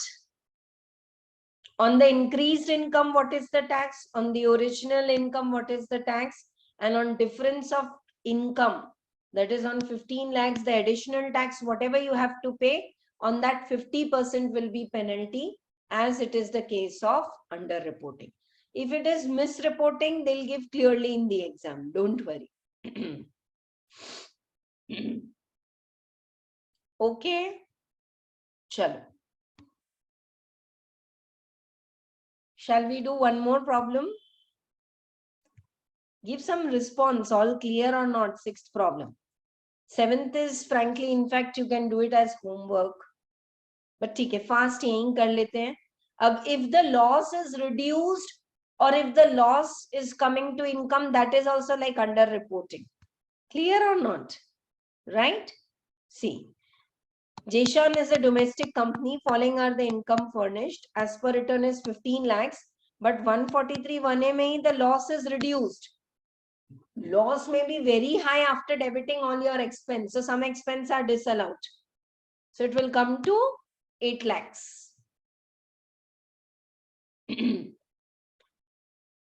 On the increased income, what is the tax? On the original income, what is the tax? And on difference of income, that is on 15 lakhs, the additional tax, whatever you have to pay, on that 50% will be penalty, as it is the case of underreporting. If it is misreporting, they'll give clearly in the exam. Don't worry. Okay. Chalo. Shall we do one more problem? Give some response, all clear or not? Sixth problem. Seventh is frankly, in fact, you can do it as homework. But ठीक है, fast यहीं कर लेते हैं. अब if the loss is reduced or if the loss is coming to income, that is also like under reporting. Clear or not? Right? See, Jishan is a domestic company. Following are the income furnished. As per return is 15 lakhs, but 143 1A mein the loss is reduced. Loss may be very high after debiting all your expense. So some expense are disallowed. So it will come to 8 lakhs.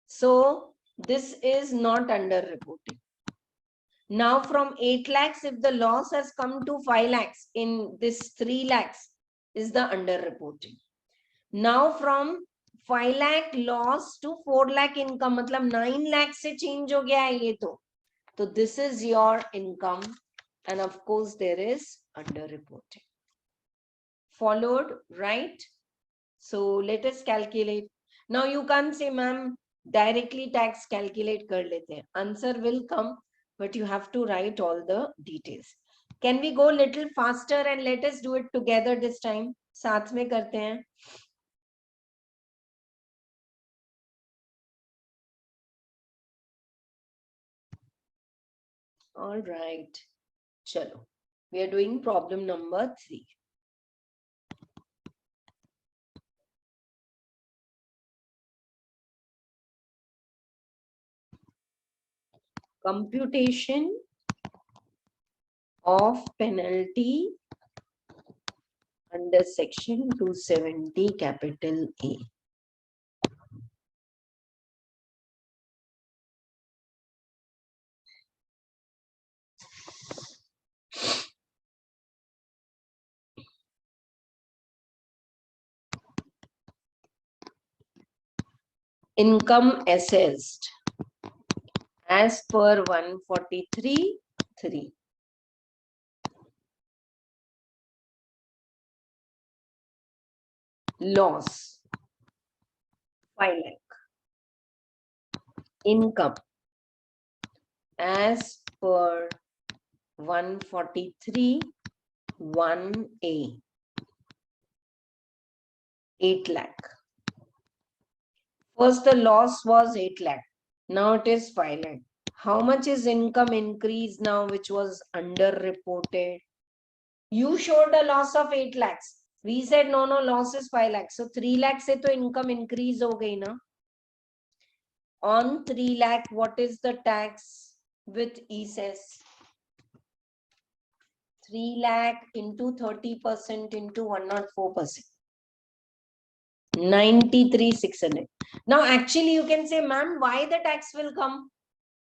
So this is not under reporting. Now from 8 lakhs, if the loss has come to 5 lakhs, in this 3 lakhs is the under reporting. Now from 5 lakh loss to 4 lakh income, मतलब 9 lakh से change हो गया है ये तो. So this is your income, and of course there is under reporting. Followed, right? So let us calculate. Now you can't say, ma'am, directly tax calculate kar lete hain. Answer will come, but you have to write all the details. Can we go little faster and let us do it together this time? Saath mein karte hain. All right. Chalo. We are doing problem number 3. Computation of penalty under section 270 capital A. Income assessed as per 143(3). Loss 5 lakh. Income as per 143(1A) 8 lakh. First the loss was 8 lakh. Now it is 5 lakh. How much is income increase now, which was underreported? You showed a loss of 8 lakhs. We said no, loss is 5 lakhs. So 3 lakhs se to income increase ho gayi na. On 3 lakh, what is the tax with ESS? 3 lakh into 30% into 104%. 93,600. Now actually you can say, ma'am, why the tax will come?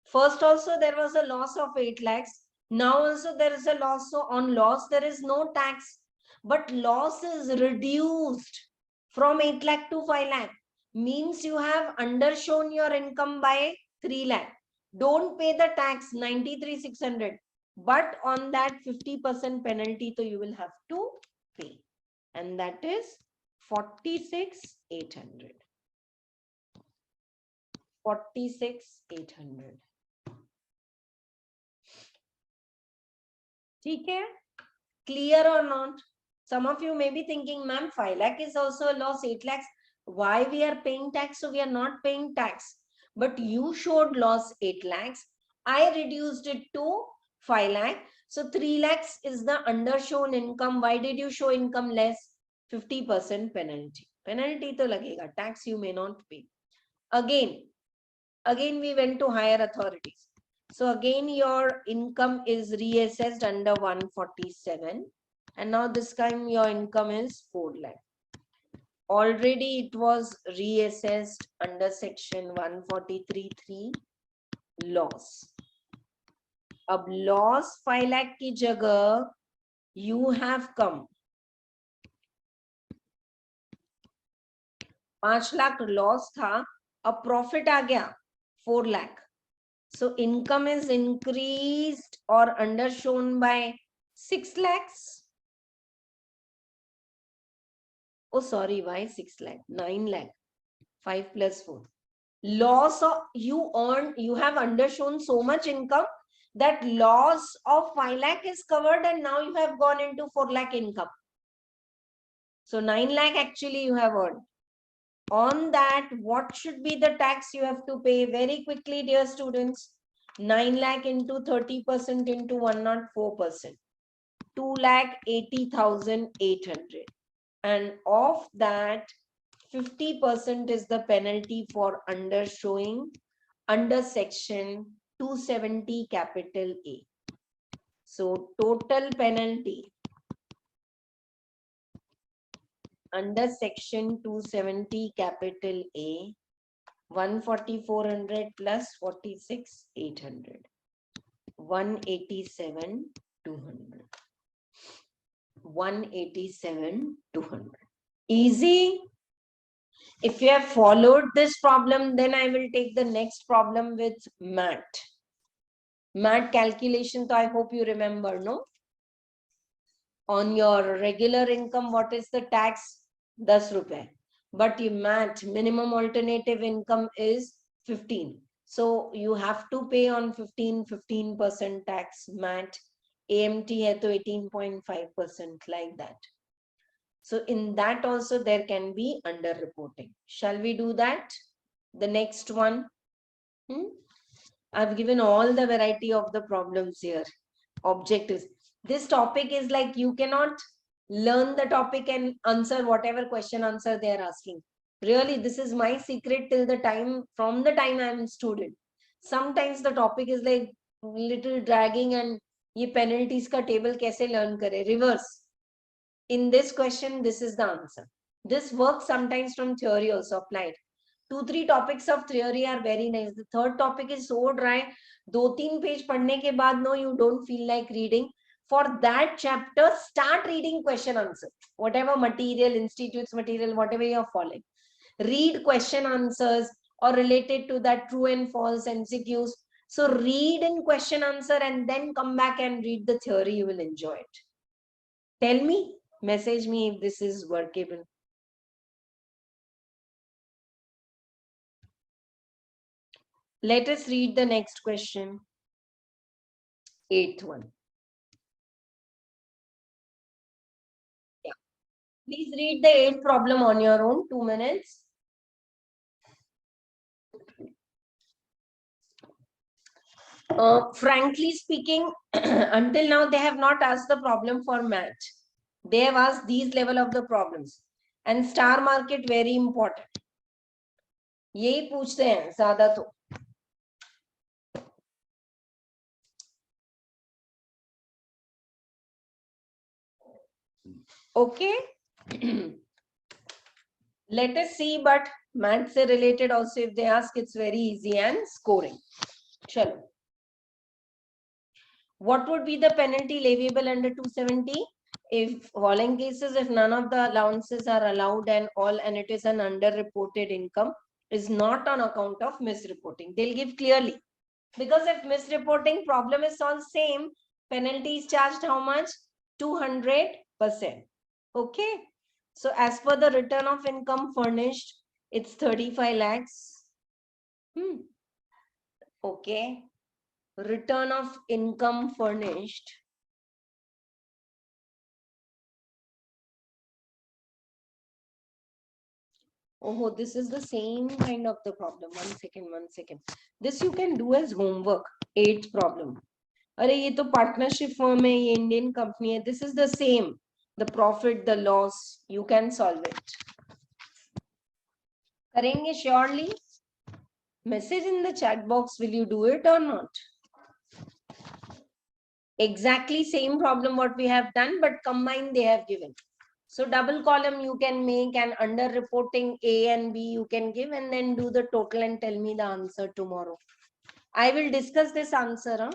First also there was a loss of 8 lakhs. Now also there is a loss. So on loss there is no tax. But loss is reduced from 8 lakh to 5 lakh. Means you have undershown your income by 3 lakh. Don't pay the tax 93,600. But on that 50% penalty, so you will have to pay. And that is 46,800. 46,800. Okay? Clear or not? Some of you may be thinking, ma'am, 5 lakh is also a loss, 8 lakhs. Why we are paying tax? So we are not paying tax. But you showed loss 8 lakhs. I reduced it to 5 lakh. So 3 lakhs is the undershown income. Why did you show income less? 50% penalty. Penalty to lagega. Tax you may not pay. Again we went to higher authorities. So again your income is reassessed under 147. And now this time your income is 4 lakh. Already it was reassessed under section 143(3) loss. Ab loss 5 lakh ki jagah you have come 5 lakh loss tha, अब profit आ गया 4 lakh. So income is increased or undershown by 6 lakhs. Oh, sorry, why 6 lakh? 9 lakh. 5 plus 4. Loss of you have undershown so much income that loss of 5 lakh is covered, and now you have gone into 4 lakh income. So 9 lakh actually you have earned. On that, what should be the tax you have to pay? Very quickly, dear students. 9 lakh into 30% into 104%. 2,80,800. And of that, 50% is the penalty for undershowing under section 270 capital A. So total penalty under section 270 capital A, 140,400 plus 46,800, 187,200. 187,200. Easy. If you have followed this problem, then I will take the next problem with MAT. MAT calculation, so I hope you remember, no? On your regular income, what is the tax? 10 rupees. But you MAT, minimum alternative income is 15. So you have to pay on 15% tax. MAT, AMT hai to 18.5%, like that. So in that also there can be underreporting. Shall we do that? The next one. I've given all the variety of the problems here. Objectives. This topic is like you cannot learn the topic and answer whatever question answer they are asking. Really, this is my secret till the time, from the time I'm a student. Sometimes the topic is like little dragging and ye penalties ka table kaise learn kare. Reverse. In this question, this is the answer. This works sometimes from theory also applied. 2-3 topics of theory are very nice. The third topic is so dry. 2-3 page padhne ke baad, no, you don't feel like reading. For that chapter, start reading question answer. Whatever material, institutes material, whatever you are following. Read question answers or related to that true and false MCQs. So read in question answer and then come back and read the theory. You will enjoy it. Tell me. Message me if this is workable. Let us read the next question. 8th one. Yeah. Please read the 8th problem on your own. 2 minutes. Frankly speaking, until now they have not asked the problem for math. They have asked these level of the problems. And star market very important. यही पूछते हैं ज़्यादा तो. Okay. Let us see, but math se related also if they ask, it's very easy and scoring. Chalo. What would be the penalty leviable under 270? If following cases, if none of the allowances are allowed and all, and it is an underreported income, is not on account of misreporting. They'll give clearly. Because if misreporting problem is all same, penalty is charged how much? 200%. Okay. So as per the return of income furnished, it's 35 lakhs. Okay. Return of income furnished. Oh, this is the same kind of the problem. One second. This you can do as homework. 8th problem. Arey, ye to partnership firm hai, ye Indian company hai. This is the same. The profit, the loss, you can solve it. Karenge surely. Message in the chat box. Will you do it or not? Exactly same problem what we have done, but combined they have given. So double column you can make, and under reporting A and B you can give, and then do the total and tell me the answer tomorrow. I will discuss this answer. Huh?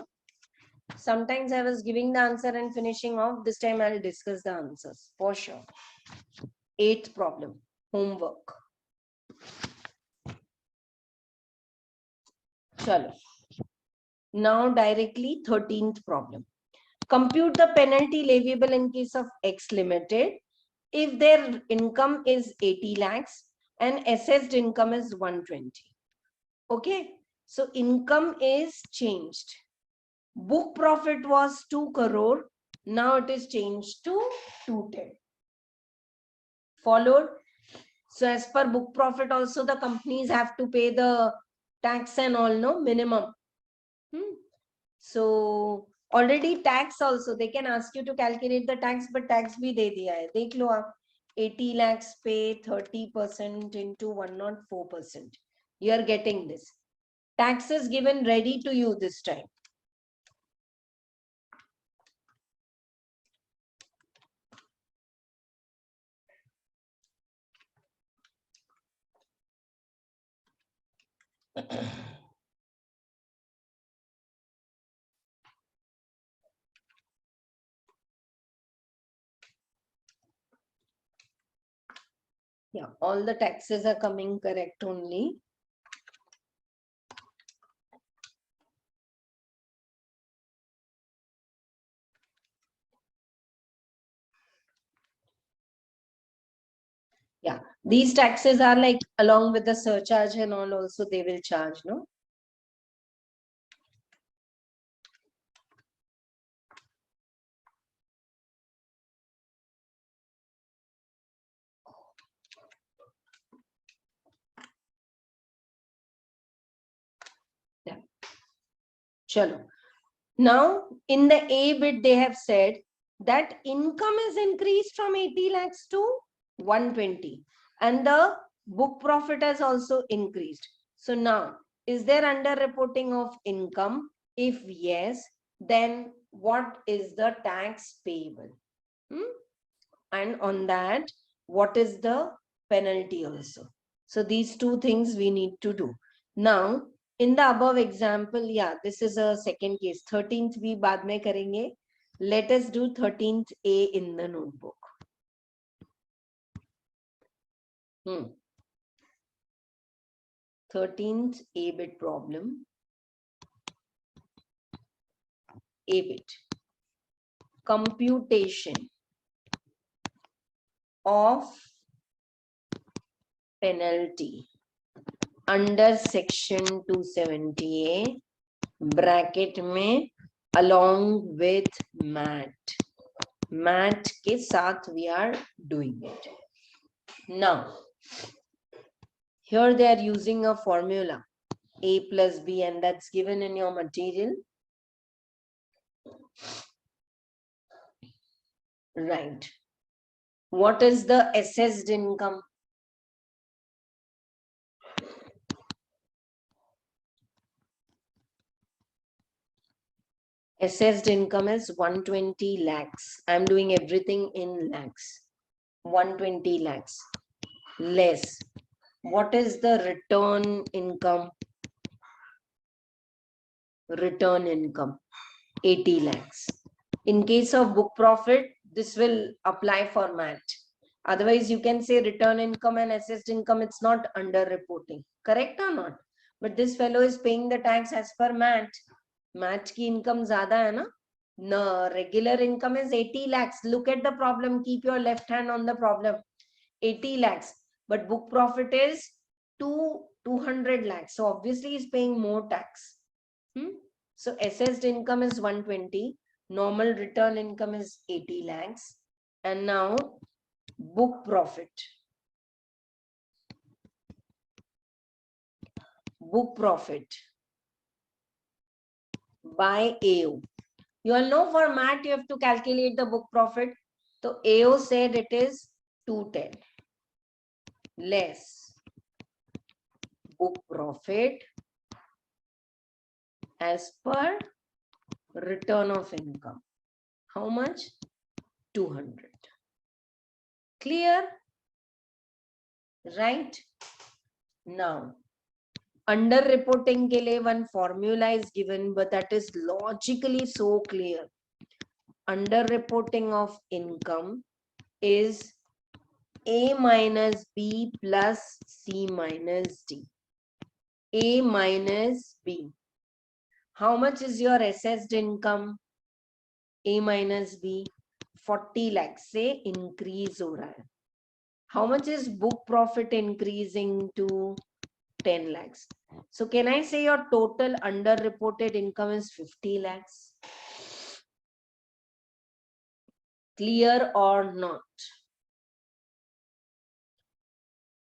Sometimes I was giving the answer and finishing off. This time I'll discuss the answers for sure. 8th problem, homework. Chalo. Now directly 13th problem. Compute the penalty leviable in case of X Limited. If their income is 80 lakhs, and assessed income is 120. Okay, so income is changed. Book profit was 2 crore. Now it is changed to 210. Followed? So as per book profit also the companies have to pay the tax and all, no, minimum. So already tax also they can ask you to calculate the tax, but tax bhi de diya hai. Dekh lo aap, 80 lakhs pay 30% into 104%. You are getting this. Tax is given ready to you this time. Yeah, all the taxes are coming correct only. Yeah, these taxes are like along with the surcharge and all also they will charge, no? Yeah. Chalo. Now, in the A bit, they have said that income is increased from 80 lakhs to 120 and the book profit has also increased. So now, is there underreporting of income? If yes, then what is the tax payable? And on that, what is the penalty also? So these two things we need to do. Now, in the above example, yeah, this is a second case. 13th we baad mein karenge. Let us do 13th A in the notebook. 13th A bit problem. A bit. Computation of penalty under section 270A bracket में along with MAT. MAT के साथ we are doing it. Now, here they are using a formula A plus B and that's given in your material. Right. What is the assessed income? Assessed income is 120 lakhs. I'm doing everything in lakhs. 120 lakhs. Less. What is the return income? Return income 80 lakhs. In case of book profit, this will apply for MAT. Otherwise, you can say return income and assessed income, it's not under reporting. Correct or not? But this fellow is paying the tax as per MAT. MAT ki income zyada hai na? No, regular income is 80 lakhs. Look at the problem. Keep your left hand on the problem. 80 lakhs. But book profit is 200 lakhs. So obviously he's paying more tax. So assessed income is 120. Normal return income is 80 lakhs. And now book profit. Book profit by AO. You all know for MAT you have to calculate the book profit. So AO said it is 210 less book profit as per return of income. How much? 200. Clear? Right? Now, under reporting ke liye one formula is given, but that is logically so clear. Under reporting of income is A minus B plus C minus D. A minus B. How much is your assessed income? A minus B 40 lakhs से increase हो रहा है. How much is book profit increasing to 10 lakhs? So can I say your total underreported income is 50 lakhs? Clear or not?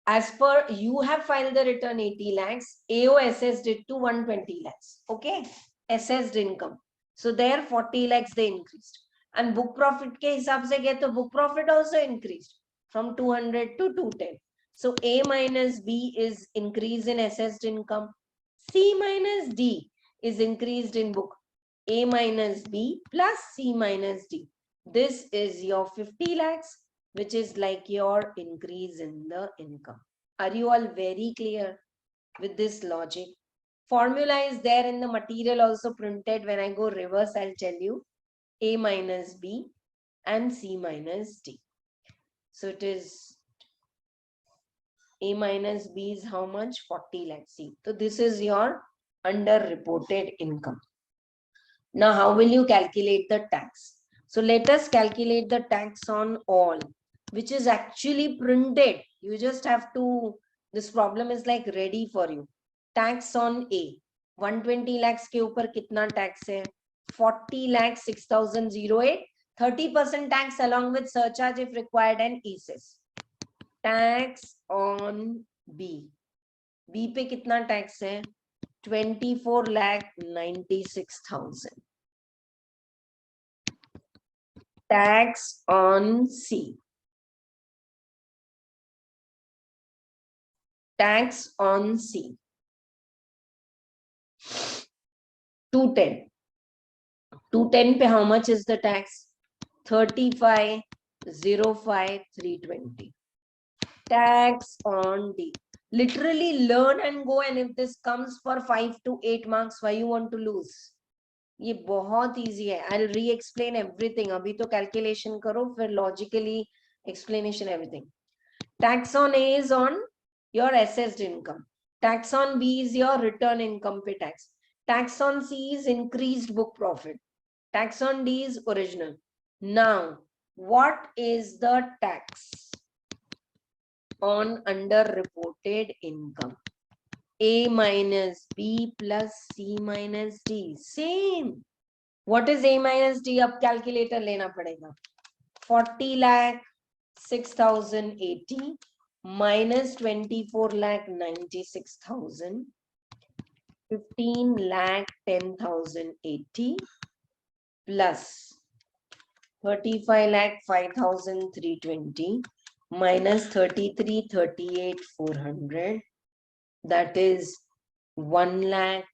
As per, you have filed the return 80 lakhs, AO assessed it to 120 lakhs. Okay, assessed income. So there 40 lakhs they increased. And book profit ke hisab se get the book profit also increased from 200 to 210. So A minus B is increase in assessed income. C minus D is increased in book. A minus B plus C minus D. This is your 50 lakhs, which is like your increase in the income. Are you all very clear with this logic? Formula is there in the material also printed. When I go reverse, I'll tell you A minus B and C minus D. So it is A minus B is how much? 40 lakhs. See, so this is your underreported income. Now, how will you calculate the tax? So let us calculate the tax on all, which is actually printed. You just have to, this problem is like ready for you. Tax on A, 120 lakhs के ऊपर कितना tax है? 40 lakhs 6,008, 30% tax along with surcharge if required and ESES. Tax on B. B पे कितना tax है? 24 lakh 96,000. Tax on C. Tax on C. 210. 210 pe how much is the tax? 35,05,320. Tax on D. Literally learn and go, and if this comes for 5 to 8 marks, why you want to lose? ये बहुत easy है. I'll re-explain everything. अभी तो calculation करो, फिर logically explanation everything. Tax on A is on your assessed income. Tax on B is your return income pay tax. Tax on C is increased book profit. Tax on D is original. Now, what is the tax on underreported income? A minus B plus C minus D. Same. What is A minus D? अब calculator लेना पड़ेगा. 40 lakh 6,080 minus 24 lakh 96,000, 15 lakh 10,080 plus 35 lakh 5,320 minus 33 38 400, that is 1 lakh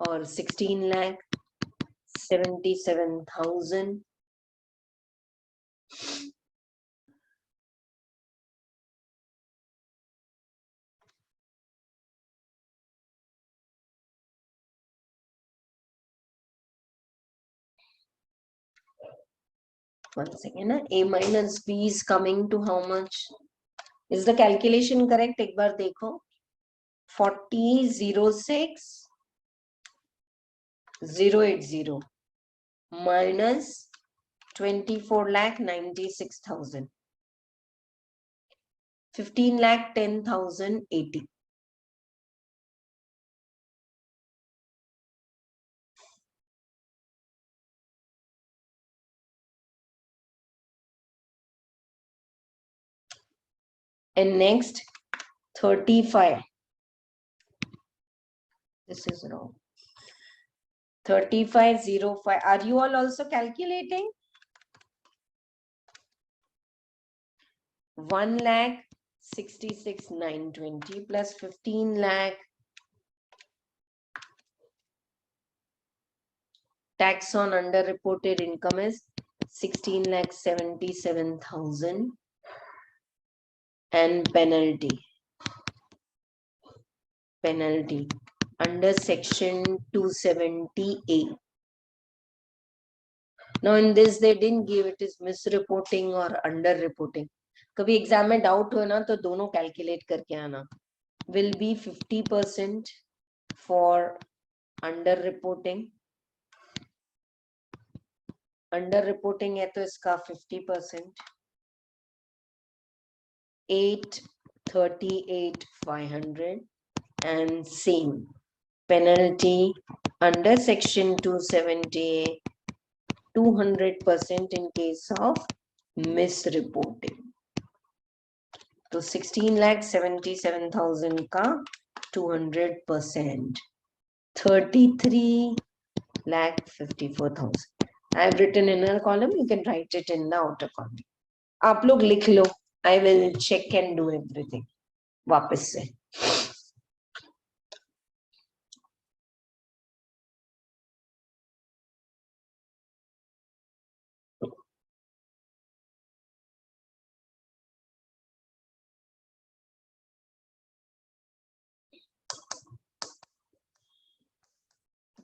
or 16 lakh 77,000. One second. A minus B is coming to how much? Is the calculation correct? एक बार देखो. 40,06,080 minus 24 lakh 96,000. 15 lakh 10,080. And next 35. This is wrong. 3505. Are you all also calculating? 1 lakh 66,920 plus 15 lakh. Tax on underreported income is 16 lakh 77,000 and penalty under section 270A. Now in this they didn't give it is misreporting or underreporting. कभी exam में doubt हो ना तो दोनों calculate करके आना. Will be 50% for underreporting. Underreporting है तो इसका 50%. 838,500, and same penalty under section 270, 200% in case of misreporting. तो 16,77,000 का 200%, 33,54,000. I have written inner column. You can write it in the outer column. आप लोग लिख लो. I will check and do everything. वापस से.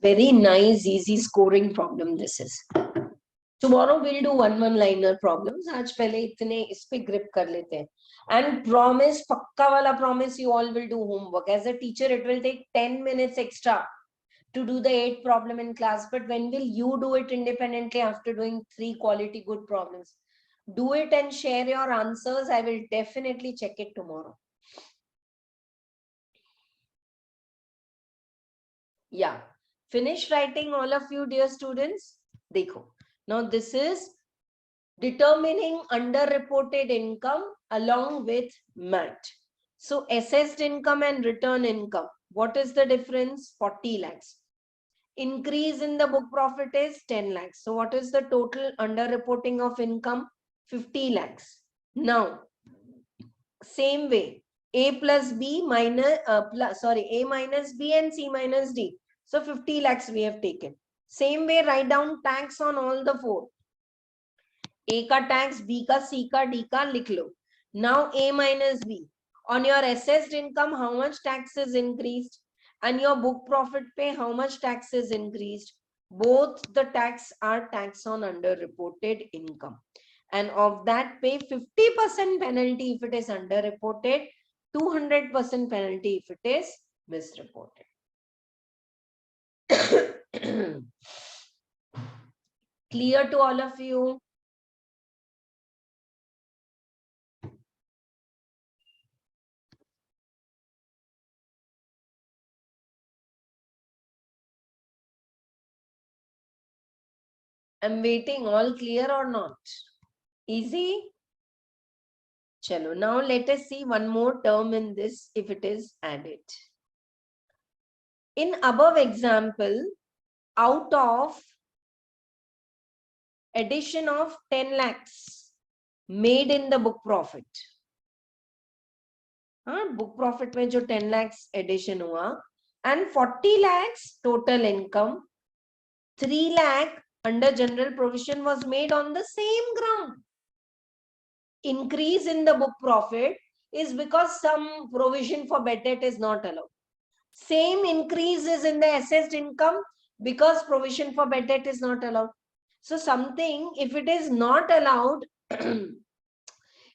Very nice, easy scoring problem this is. Tomorrow we'll do one liner problems. आज पहले इतने इस पे grip कर लेते हैं. And promise, पक्का वाला promise, you all will do homework. As a teacher, it will take 10 minutes extra to do the 8 problem in class. But when will you do it independently after doing 3 quality good problems? Do it and share your answers. I will definitely check it tomorrow. Yeah. Finish writing, all of you, dear students. Dekho. Now this is determining underreported income along with MAT. So assessed income and return income. What is the difference? 40 lakhs. Increase in the book profit is 10 lakhs. So what is the total underreporting of income? 50 lakhs. Now, same way, A plus B minus, A minus B and C minus D. So 50 lakhs we have taken. Same way, write down tax on all the 4. A का tax, B का, C का, D का लिख लो. Now A minus B. On your assessed income, how much tax is increased? And your book profit pay, how much tax is increased? Both the tax are tax on underreported income. And of that pay, 50% penalty if it is underreported, 200% penalty if it is misreported. Clear to all of you? I'm waiting. All clear or not? Easy? Chalo. Now let us see one more term in this if it is added. In above example, out of addition of 10 lakhs made in the book profit. Book profit में जो 10 lakhs addition हुआ and 40 lakhs total income, 3 lakh under general provision was made on the same ground. Increase in the book profit is because some provision for bad debt is not allowed. Same increase is in the assessed income because provision for bad debt is not allowed. So something, if it is not allowed,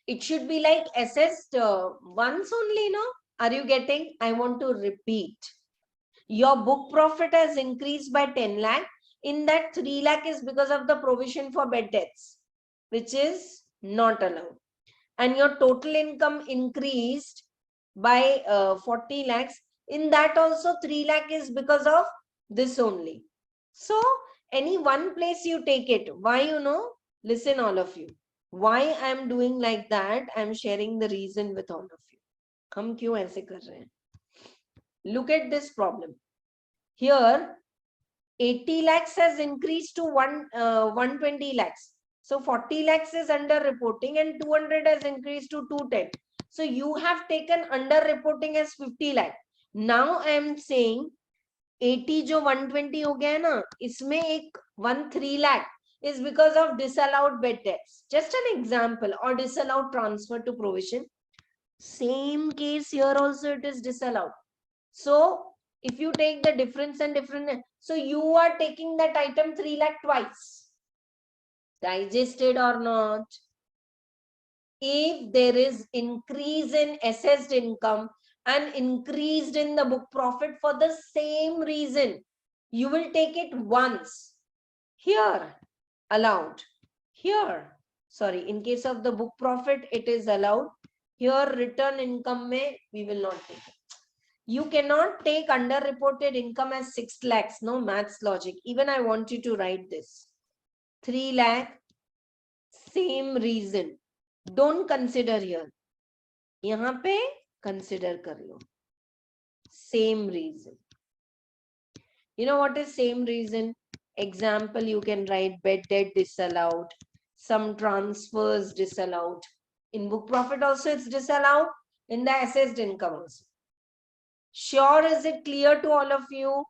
it should be like assessed once only, no? Are you getting? I want to repeat. Your book profit has increased by 10 lakh. In that 3 lakh is because of the provision for bad debts, which is not allowed. And your total income increased by 40 lakhs. In that also 3 lakh is because of this only. So any one place you take it. Why, you know? Listen, all of you. Why I am doing like that? I am sharing the reason with all of you. हम क्यों ऐसे कर रहे हैं? Look at this problem. Here, 80 lakhs has increased to 120 lakhs. So 40 lakhs is under reporting and 200 has increased to 210. So you have taken under reporting as 50 lakh. Now I am saying 80 जो 120 हो गया है ना, इसमें एक 13 lakh is because of disallowed bad debts. Just an example, or disallowed transfer to provision. Same case here also it is disallowed. So if you take the difference and different, so you are taking that item 3 lakh twice. Digested or not? If there is increase in assessed income and increased in the book profit for the same reason, you will take it once. Here, allowed. Here, sorry, in case of the book profit, it is allowed. Here return income में we will not take it. You cannot take underreported income as 6 lakhs. No maths logic. Even I want you to write this. 3 lakh, same reason. Don't consider here. यहाँ पे consider कर लो. Same reason. You know what is same reason? Example, you can write bed debt disallowed. Some transfers disallowed. In book profit also it's disallowed. In the assessed income also. Sure, is it clear to all of you?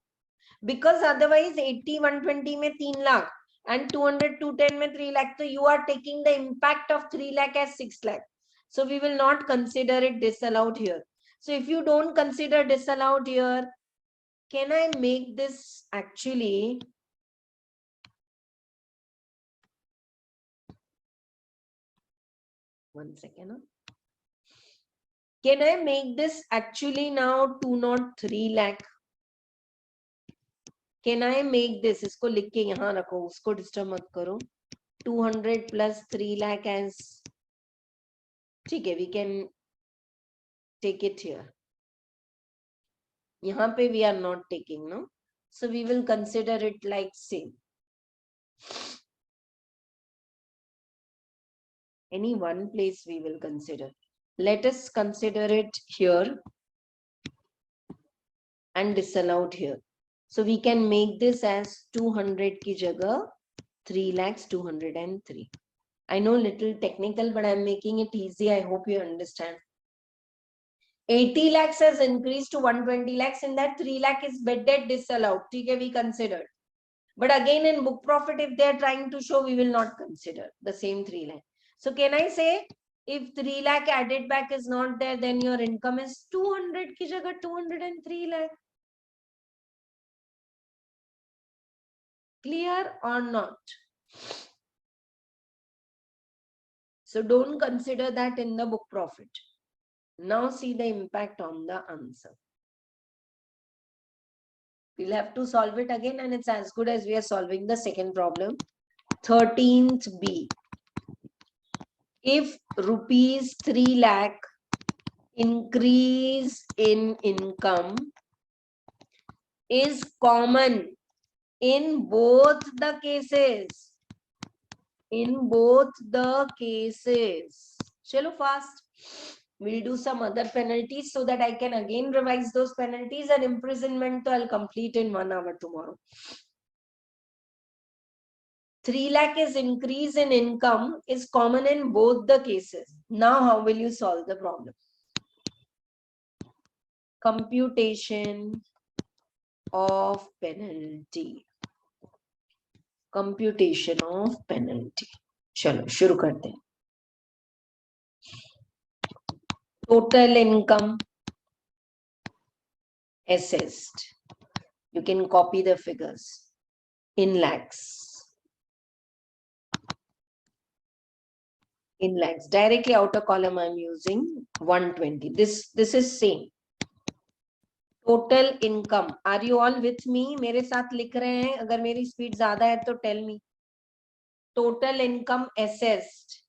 Because otherwise 80 120 में 3 lakh and 200 210 में 3 lakh, so you are taking the impact of 3 lakh as 6 lakh. So we will not consider it disallowed here. So if you don't consider disallowed here, can I make this actually one second? Huh? Can I make this actually now 203 lakh? Can I make this? इसको लिख के यहाँ रखो, उसको disturb मत करो. 200 plus 3 lakh as, ठीक है, we can take it here. यहाँ पे we are not taking, no? So we will consider it like same. Any one place we will consider. Let us consider it here and disallowed here. So we can make this as 200 ki jagah 3 lakhs 203. I know little technical, but I'm making it easy. I hope you understand. 80 lakhs has increased to 120 lakhs. In that 3 lakh is bed debt disallowed. Okay, we considered. But again in book profit, if they are trying to show, we will not consider the same 3 lakh. So can I say if 3 lakh added back is not there, then your income is 200 ki jagah 203 lakh. Clear or not? So don't consider that in the book profit. Now see the impact on the answer. We'll have to solve it again, and it's as good as we are solving the second problem. 13th B. If rupees 3 lakh increase in income is common in both the cases. In both the cases. Chalo fast. We'll do some other penalties so that I can again revise those penalties, and imprisonment I'll complete in 1 hour tomorrow. 3 lakh is increase in income is common in both the cases. Now how will you solve the problem? Computation of penalty. Computation of penalty. Chalo, shuru karte hain. Total income assessed. You can copy the figures in lakhs. In lakhs. Directly outer column I'm using 120. This is same. Total income. Are you all with me? मेरे साथ लिख रहे हैं. अगर मेरी speed ज़्यादा है तो tell me. Total income assessed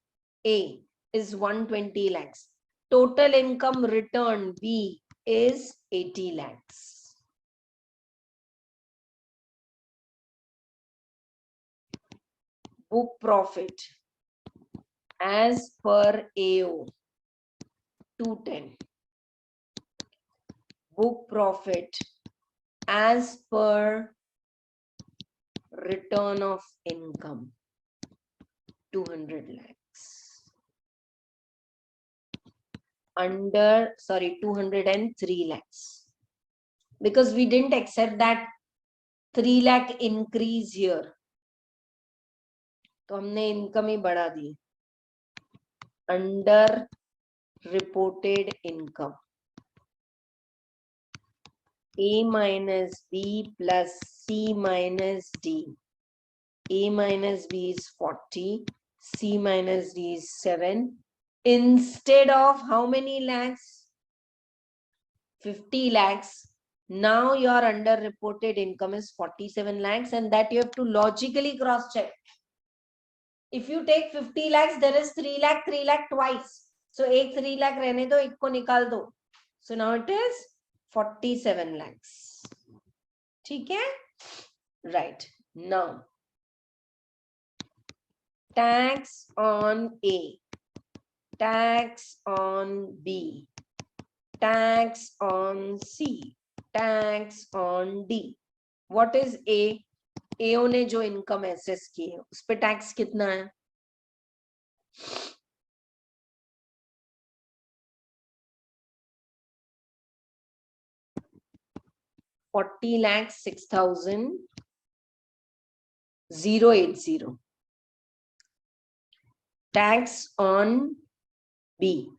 A is 120 lakhs. Total income returned B is 80 lakhs. Book profit as per AO 210. Book profit as per return of income 200 lakhs. Under, sorry, 203 lakhs. Because we didn't accept that 3 lakh increase here. तो हमने income ही बढ़ा दी. Under reported income. A minus B plus C minus D. A minus B is 40. C minus D is 7. Instead of how many lakhs? 50 lakhs. Now your underreported income is 47 lakhs, and that you have to logically cross check. If you take 50 lakhs, there is 3 lakh twice. So एक 3 lakh रहने दो, एक को निकाल दो. So now it is 47 lakhs. ठीक है? Right. Now, tax on A, tax on B, tax on C, tax on D. What is A? AO ने जो इनकम एसेस की है उस पे टैक्स कितना है? $40,06,080. Tax on B,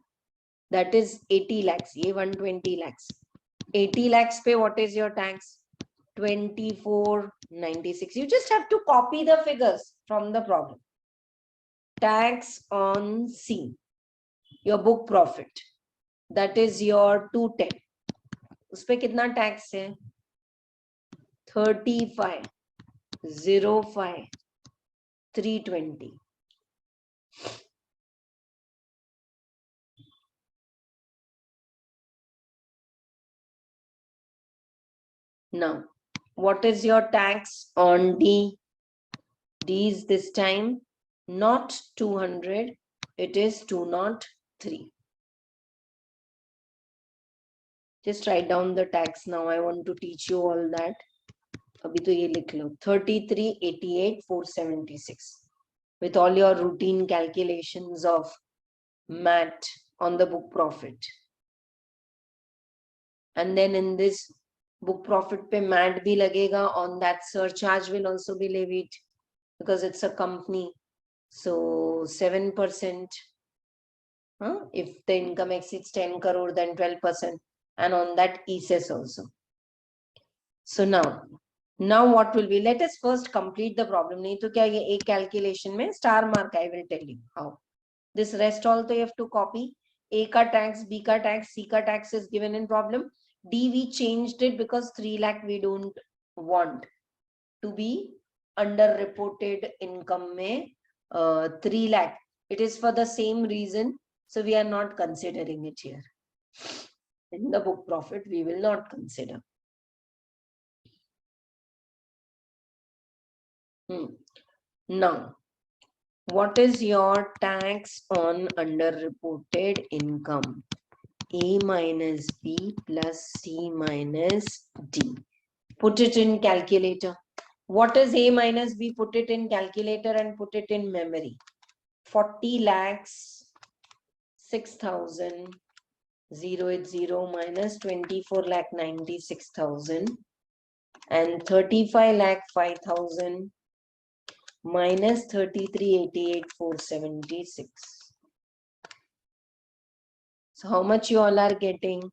that is 80 lakhs. ये 120 lakhs. 80 lakhs पे what is your tax? 2496. You just have to copy the figures from the problem. Tax on C, your book profit, that is your 210. उस पे कितना tax है? 35,05,320. Now, what is your tax on D? D is this time not 200, it is 203. Just write down the tax now. I want to teach you all that. अभी तो ये लिख लो 33,88,476 with all your routine calculations of MAT on the book profit. And then in this book profit पे MAT भी लगेगा, on that surcharge will also be levied because it's a company. So 7%. If the income exceeds 10 crore, then 12%. And on that ESS also. So now what will be? Let us first complete the problem. नहीं तो क्या ये एक calculation में star mark I will tell you how. This rest also you have to copy. A ka tax, B ka tax, C ka tax is given in problem. D we changed it because 3 lakh we don't want to be under reported income में 3 lakh. It is for the same reason. So we are not considering it here. In the book profit, we will not consider. Now, what is your tax on underreported income? A minus B plus C minus D. Put it in calculator. What is A minus B? Put it in calculator and put it in memory. 40 lakhs 6,080 minus 24 lakh 96,000 and 35 lakh 5,000 minus 33,88,476. So how much you all are getting?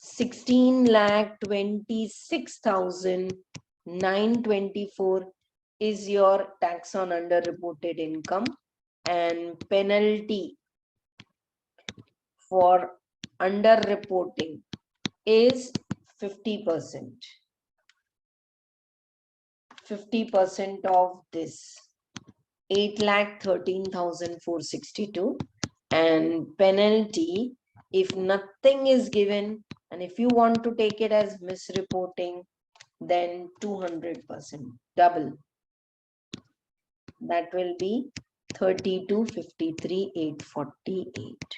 16,26,924 is your tax on underreported income, and penalty for underreporting is 50%. 50% of this 8,13,462, and penalty if nothing is given and if you want to take it as misreporting, then 200%, double. That will be 32,53,848.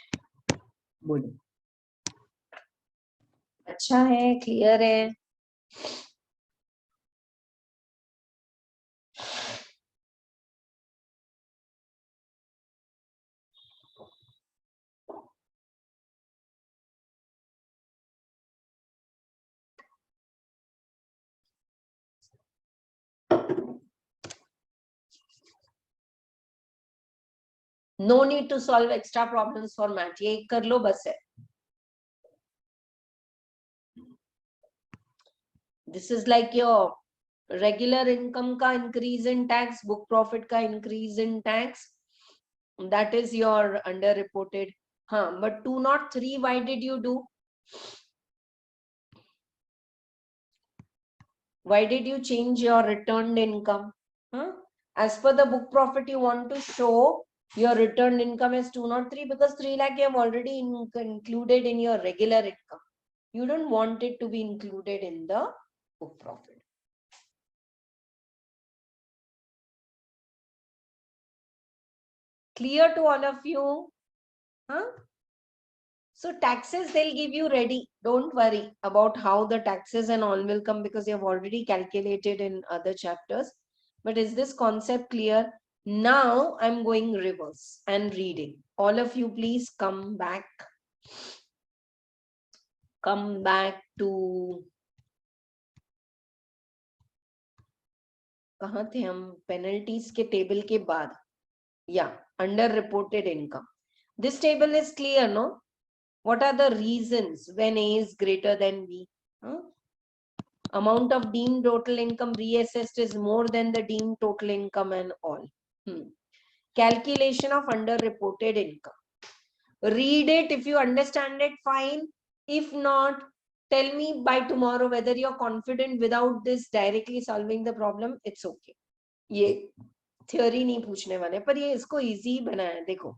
Good. अच्छा है, clear है. No need to solve extra problems for math. ये कर लो बस है. This is like your regular income ka increase in tax, book profit ka increase in tax. That is your underreported. But 203, why did you do? Why did you change your returned income? As per the book profit, you want to show Your returned income is 203 because 3 lakh you have already included in your regular income. You don't want it to be included in the book profit. Clear to all of you? Huh? So taxes they'll give you ready. Don't worry about how the taxes and all will come because you have already calculated in other chapters. But is this concept clear? Now I'm going reverse and reading. All of you please come back. Come back to कहाँ थे हम? Penalties के table के बाद. Yeah, under reported income. This table is clear, no? What are the reasons when A is greater than B? Huh? Amount of deemed total income reassessed is more than the deemed total income and all. Calculation of underreported income. Read it. If you understand it, fine. If not, tell me by tomorrow whether you're confident without this directly solving the problem. It's okay. ये theory नहीं पूछने वाले, पर ये इसको easy बनाया. देखो,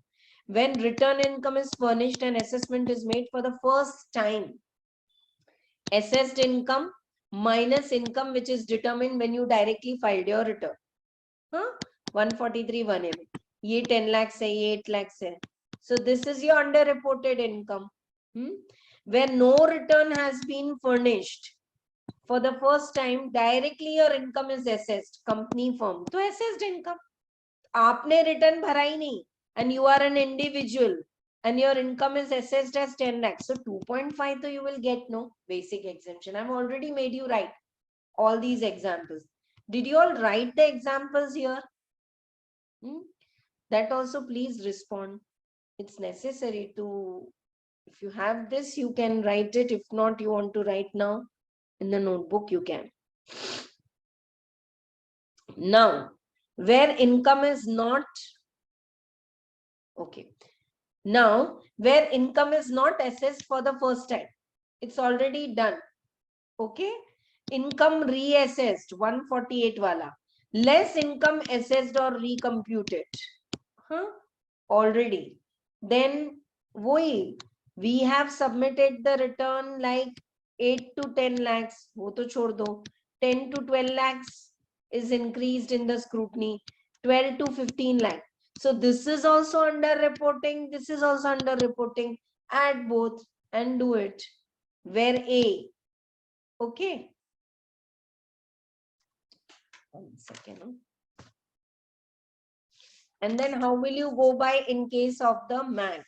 when return income is furnished and assessment is made for the first time, assessed income minus income which is determined when you directly filed your return. 143 1 ये 10 lakhs है, ये 8 lakhs है. So this is your underreported income. Where no return has been furnished for the first time, directly your income is assessed. Company firm, तो assessed income. आपने return भरा ही नहीं, and you are an individual, and your income is assessed as 10 lakhs. So 2.5, so you will get no basic exemption. I've already made you write all these examples. Did you all write the examples here? That also please respond. It's necessary to, if you have this, you can write it. If not, you want to write now in the notebook, you can. Now, where income is not, okay. Now, where income is not assessed for the first time, it's already done. Okay. Income reassessed, 148 wala. Less income assessed or recomputed. Already. Then, we have submitted the return like 8 to 10 lakhs. वो तो छोड़ दो. 10 to 12 lakhs is increased in the scrutiny. 12 to 15 lakh. So this is also under reporting. This is also under reporting. Add both and do it. Where A. Okay. 1 second. And then how will you go by in case of the MAT?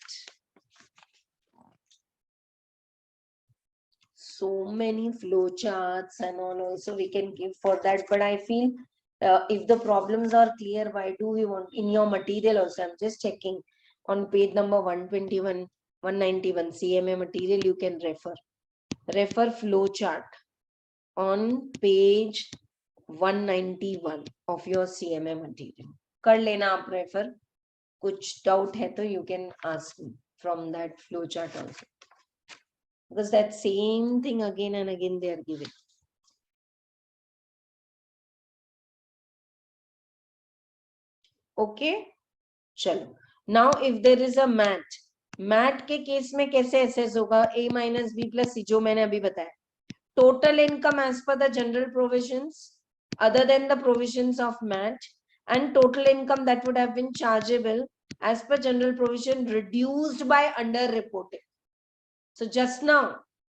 So many flowcharts and all also we can give for that. But I feel if the problems are clear, why do we want in your material also? I'm just checking on page number 121, 191 CMA material, you can refer. Refer flowchart on page 191 of your CMA material. कर लेना आप refer. कुछ doubt है तो you can ask me from that flowchart also. Because that same thing again and again they are giving. Okay, चलो. Now if there is a MAT के case में कैसे assess होगा? A minus B plus C जो मैंने अभी बताया. Total income as per the general provisions other than the provisions of MAT, and total income that would have been chargeable as per general provision reduced by underreporting. So just now,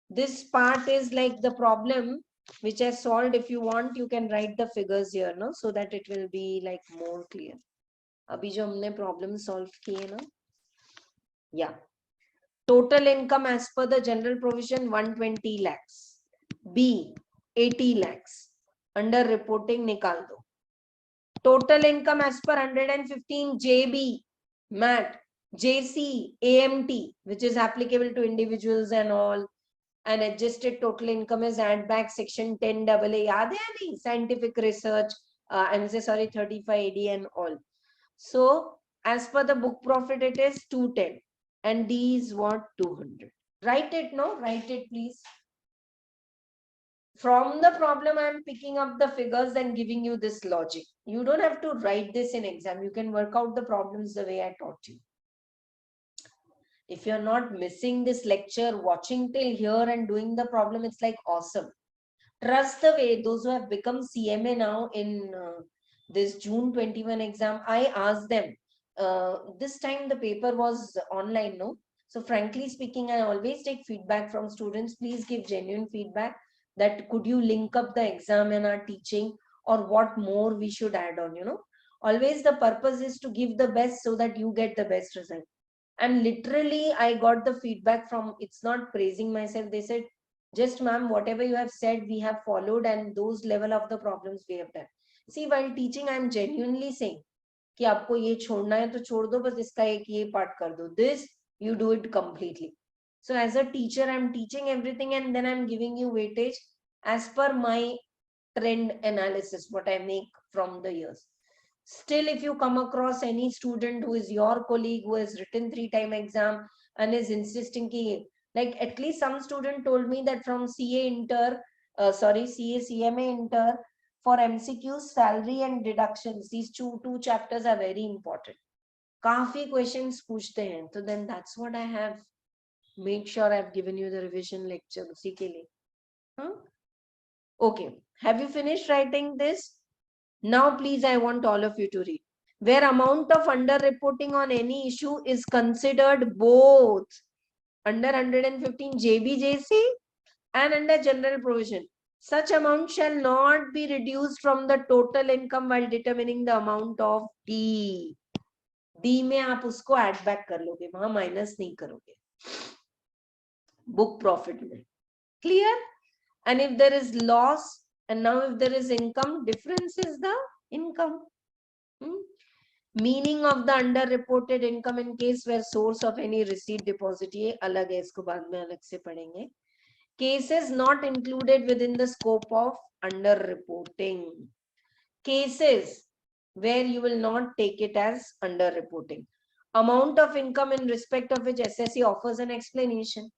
this part is like the problem which I solved. If you want, you can write the figures here, no, so that it will be like more clear. अभी जो हमने problem solve किए ना, yeah. Total income as per the general provision 120 lakhs. B 80 lakhs. Under reporting निकाल दो. Total income as per 115 JB MAT JC AMT, which is applicable to individuals and all. And adjusted total income is add back section 10 AA. याद है नहीं? Scientific research, I'm sorry, 35 AD and all. So as per the book profit, it is 210 and D is what? 200. Write it, no? Write it, please. From the problem, I'm picking up the figures and giving you this logic. You don't have to write this in exam. You can work out the problems the way I taught you. If you're not missing this lecture, watching till here and doing the problem, it's like awesome. Trust the way those who have become CMA now in this June 21 exam, I asked them, this time the paper was online, no? So frankly speaking, I always take feedback from students. Please give genuine feedback that could you link up the exam and our teaching, or what more we should add on, you know. Always the purpose is to give the best so that you get the best result. And literally, I got the feedback from, it's not praising myself. They said, just ma'am, whatever you have said, we have followed, and those level of the problems we have done. See, while teaching, I am genuinely saying, कि आपको ये छोड़ना है तो छोड़ दो, बस इसका एक ये part कर दो. This, you do it completely. So as a teacher, I'm teaching everything and then I'm giving you weightage as per my trend analysis, what I make from the years. Still, if you come across any student who is your colleague who has written 3-time exam and is insisting ki, like at least some student told me that from CA CMA inter for MCQs, salary and deductions, these two chapters are very important. Kafi questions पूछते हैं, so then that's what I have made sure I've given you the revision lecture उसी के लिए. Huh? Okay, have you finished writing this? Now, please, I want all of you to read. Where amount of underreporting on any issue is considered both under 115 JBJC and under general provision, such amount shall not be reduced from the total income while determining the amount of D. D में आप उसको add back कर लोगे, वहां minus नहीं करोगे. Book profit में. Clear? And if there is loss, and now if there is income, difference is the income. Meaning of the underreported income in case where source of any receipt deposit, ये अलग है, इसको बाद में अलग से पढ़ेंगे. Cases not included within the scope of underreporting. Cases where you will not take it as underreporting. Amount of income in respect of which SSC offers an explanation.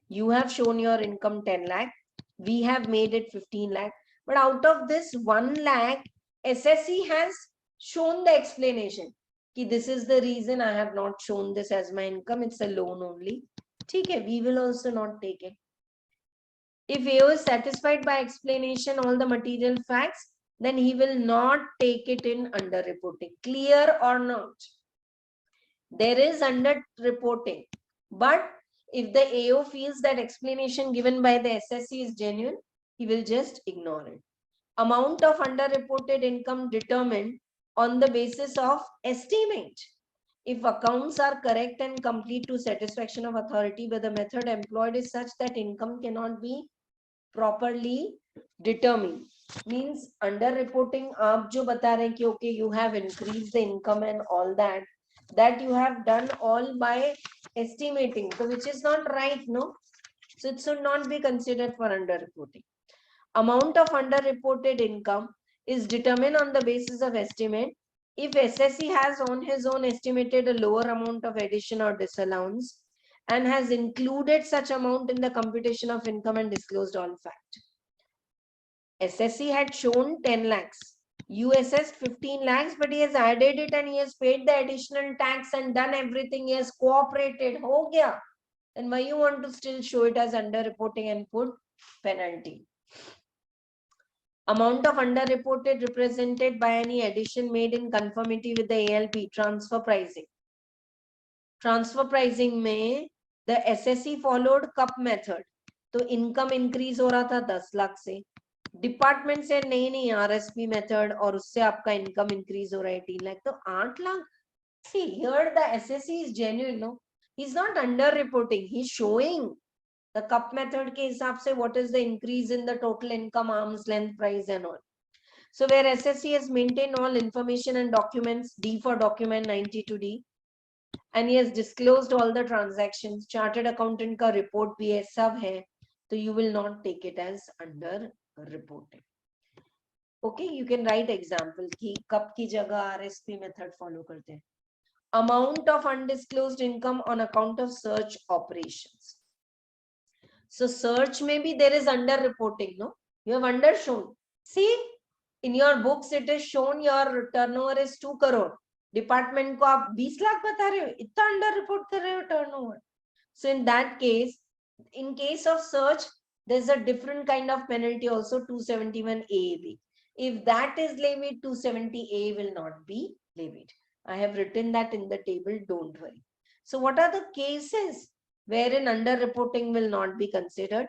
You have shown your income 10 lakh. We have made it 15 lakh. But out of this 1 lakh, SSC has shown the explanation. Ki this is the reason I have not shown this as my income. It's a loan only. Okay, we will also not take it. If AO is satisfied by explanation, all the material facts, then he will not take it in underreporting. Clear or not? There is underreporting. But if the AO feels that explanation given by the SSC is genuine, he will just ignore it. Amount of underreported income determined on the basis of estimate. If accounts are correct and complete to satisfaction of authority, but the method employed is such that income cannot be properly determined. Means underreporting, aap jo bata rahe ki okay, you have increased the income and all that you have done all by estimating, so which is not right, no? So it should not be considered for underreporting. Amount of underreported income is determined on the basis of estimate. If SSC has on his own estimated a lower amount of addition or disallowance and has included such amount in the computation of income and disclosed all fact. SSC had shown 10 lakhs. USS 15 lakhs, but he has added it and he has paid the additional tax and done everything. He has cooperated. Ho gaya. Then why you want to still show it as underreporting and put penalty? Amount of underreported represented by any addition made in conformity with the ALP, transfer pricing. Transfer pricing में the SSC followed cup method. तो income increase हो रहा था 10 लाख से. Department से नहीं RSP method और उससे आपका इनकम इंक्रीज हो रहा है 18 लाख, तो 8 lakh. See, here the SSC is genuine, no? He's not under reporting, he's showing the cup method के हिसाब से what is the increase in the total income, arm's length price and all. So where SSC has maintained all information and documents, D for document 92D, and he has disclosed all the transactions, chartered accountant का report भी है, सब है, so you will not take it as under reporting. Okay, you can write example कि कब की जगह RSP method follow करते हैं. Amount of undisclosed income on account of search operations. So search maybe there is under reporting, no? You have undershown. See, in your books it is shown your turnover is 2 crore. Department को आप 20 लाख बता रहे हो, इतना under report कर रहे हो turnover. So in that case, in case of search, there's a different kind of penalty also, 271 AAB. If that is levied, 270A will not be levied. I have written that in the table, don't worry. So what are the cases wherein under-reporting will not be considered?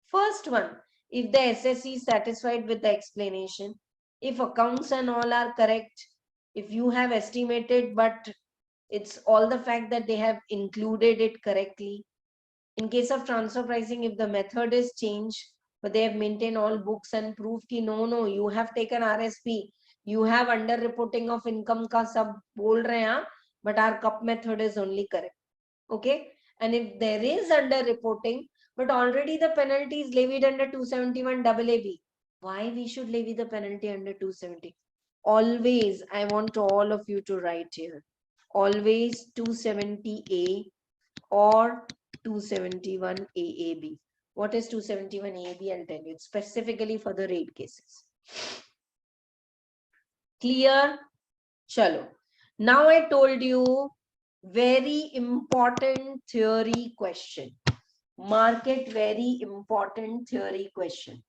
First one, if the SSC is satisfied with the explanation, if accounts and all are correct, if you have estimated, but it's all the fact that they have included it correctly. In case of transfer pricing, if the method is changed, but they have maintained all books and proof ki no, you have taken RSP, you have under reporting of income ka sab bol rahe hain, but our cup method is only correct. Okay. And if there is under reporting, but already the penalty is levied under 271 AAB, why we should levy the penalty under 270? Always, I want all of you to write here. Always 270A or 271 AAB. What is 271 AAB? I'll tell you. It's specifically for the raid cases. Clear? Chalo. Now I told you very important theory question. Mark it, very important theory question.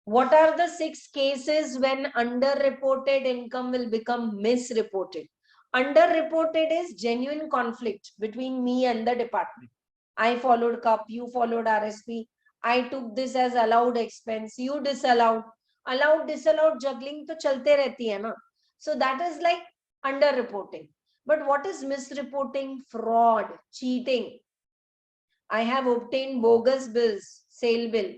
What are the 6 cases when underreported income will become misreported? Underreported is genuine conflict between me and the department. I followed CUP, you followed RSP. I took this as allowed expense, you disallowed. Allowed, disallowed juggling to chalte rehti hai na. So that is like underreporting. But what is misreporting? Fraud, cheating. I have obtained bogus bills, sale bill.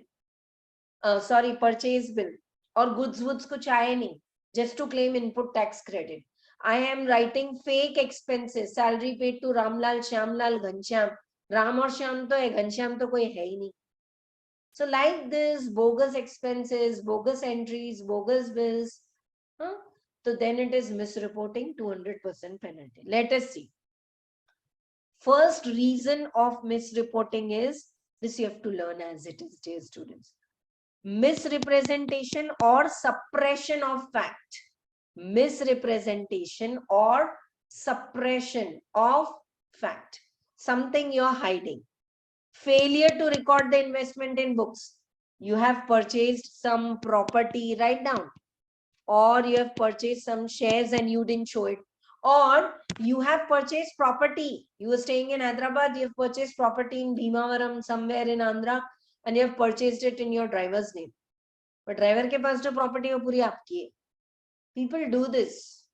Purchase bill or goods kuch aaye nahi, just to claim input tax credit. I am writing fake expenses, salary paid to Ramlal, Shyamlal, Ghanshyam. Ram or Shyam to hai, Ghanshyam to koi hai hi nahi. So like this, bogus expenses, bogus entries, bogus bills. So then it is misreporting, 200% penalty. Let us see. First reason of misreporting is, this you have to learn as it is, dear students. Misrepresentation or suppression of fact. Misrepresentation or suppression of fact. Something you're hiding. Failure to record the investment in books. You have purchased some property, write down. Or you have purchased some shares and you didn't show it. Or you have purchased property. You were staying in Hyderabad, you have purchased property in Bhimavaram, somewhere in Andhra, and you have purchased it in your driver's name. But driver ke paas jo property wo puri aapki hai. People do this.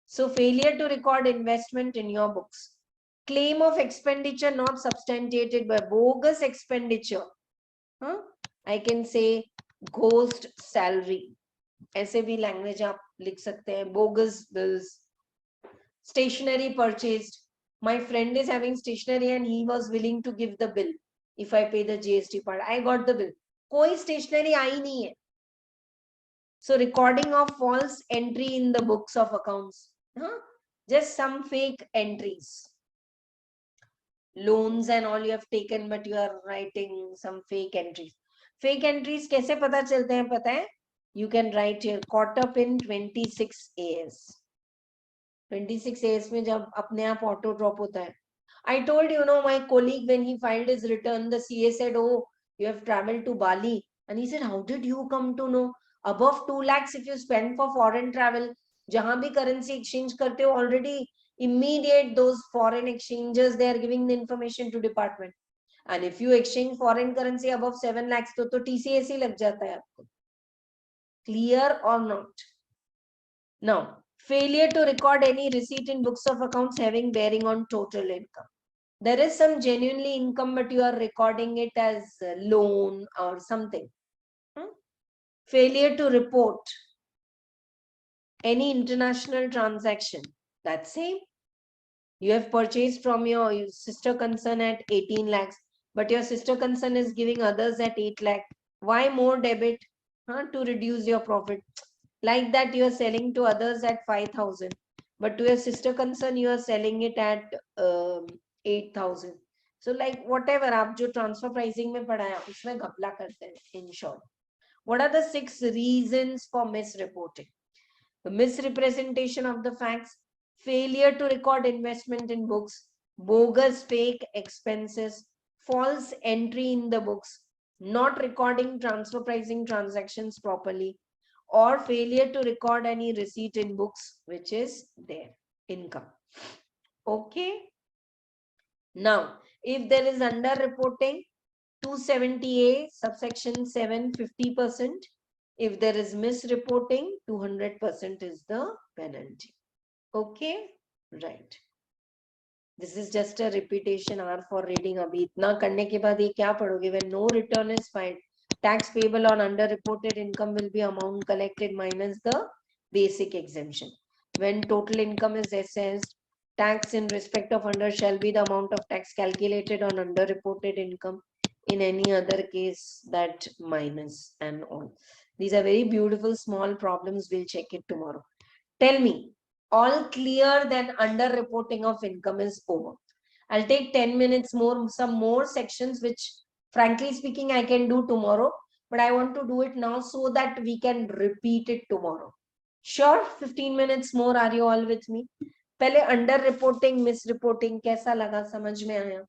So failure to record investment in your books. Claim of expenditure not substantiated by bogus expenditure. I can say ghost salary. ऐसे भी language आप लिख सकते हैं. Bogus bills. Stationery purchased. My friend is having stationery and he was willing to give the bill. If I pay the GST part, I got the bill. कोई stationery आई नहीं है. So recording of false entry in the books of accounts. Just some fake entries. Loans and all you have taken, but you are writing some fake entries. Fake entries कैसे पता चलते हैं पता है? You can write here, caught up in 26 AS. 26 AS में जब अपने आप auto drop होता है. I told you, my colleague, when he filed his return, the CA said, oh, you have traveled to Bali. And he said, how did you come to know? Above 2 lakhs if you spend for foreign travel, jahan bhi currency exchange karte ho, already immediate those foreign exchanges, they are giving the information to department. And if you exchange foreign currency above 7 lakhs, to TCS hi lag jata hai aapko. Clear or not? Now, failure to record any receipt in books of accounts having bearing on total income. There is some genuinely income, but you are recording it as a loan or something. Failure to report any international transaction. That's same. You have purchased from your sister concern at 18 lakhs, but your sister concern is giving others at 8 lakh. Why more debit? To reduce your profit. Like that, you are selling to others at 5,000, but to your sister concern, you are selling it at 8,000. So like whatever आप जो transfer pricing में पढ़ाया उसमें घपला करते हैं. In short, what are the 6 reasons for misreporting? The misrepresentation of the facts, failure to record investment in books, bogus fake expenses, false entry in the books, not recording transfer pricing transactions properly, or failure to record any receipt in books, which is their income. Okay. Now, if there is underreporting, 270A, subsection 7, 50%. If there is misreporting, 200% is the penalty. Okay, right. This is just a repetition R for reading. अभी इतना करने के बाद ये क्या पढ़ोगे? When no return is filed, tax payable on underreported income will be amount collected minus the basic exemption. When total income is assessed, tax in respect of under shall be the amount of tax calculated on underreported income. In any other case, that minus and all. These are very beautiful small problems. We'll check it tomorrow. Tell me, all clear, then underreporting of income is over. I'll take 10 minutes more, some more sections, which frankly speaking, I can do tomorrow, but I want to do it now so that we can repeat it tomorrow. Sure, 15 minutes more. Are you all with me? पहले underreporting, misreporting कैसा लगा, समझ में आया?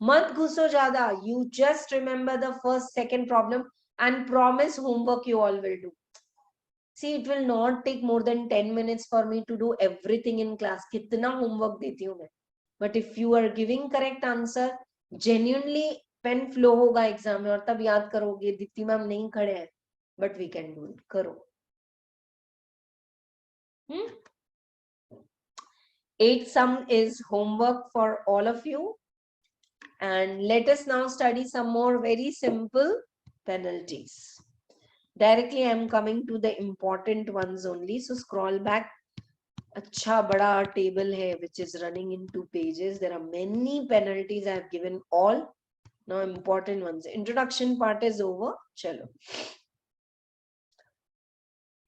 मत घुसो ज्यादा. You just remember the first, second problem and promise homework you all will do. See, it will not take more than 10 minutes for me to do everything in class. कितना homework देती हूँ मैं. But if you are giving correct answer, genuinely pen flow होगा exam में और तब याद करोगे दीप्ति मैम नहीं खड़े हैं. But we can do it. करो. 8 sum is homework for all of you. And let us now study some more very simple penalties. Directly I am coming to the important ones only. So scroll back. अच्छा बड़ा table है which is running in 2 pages. There are many penalties. I have given all. Now important ones. Introduction part is over. चलो.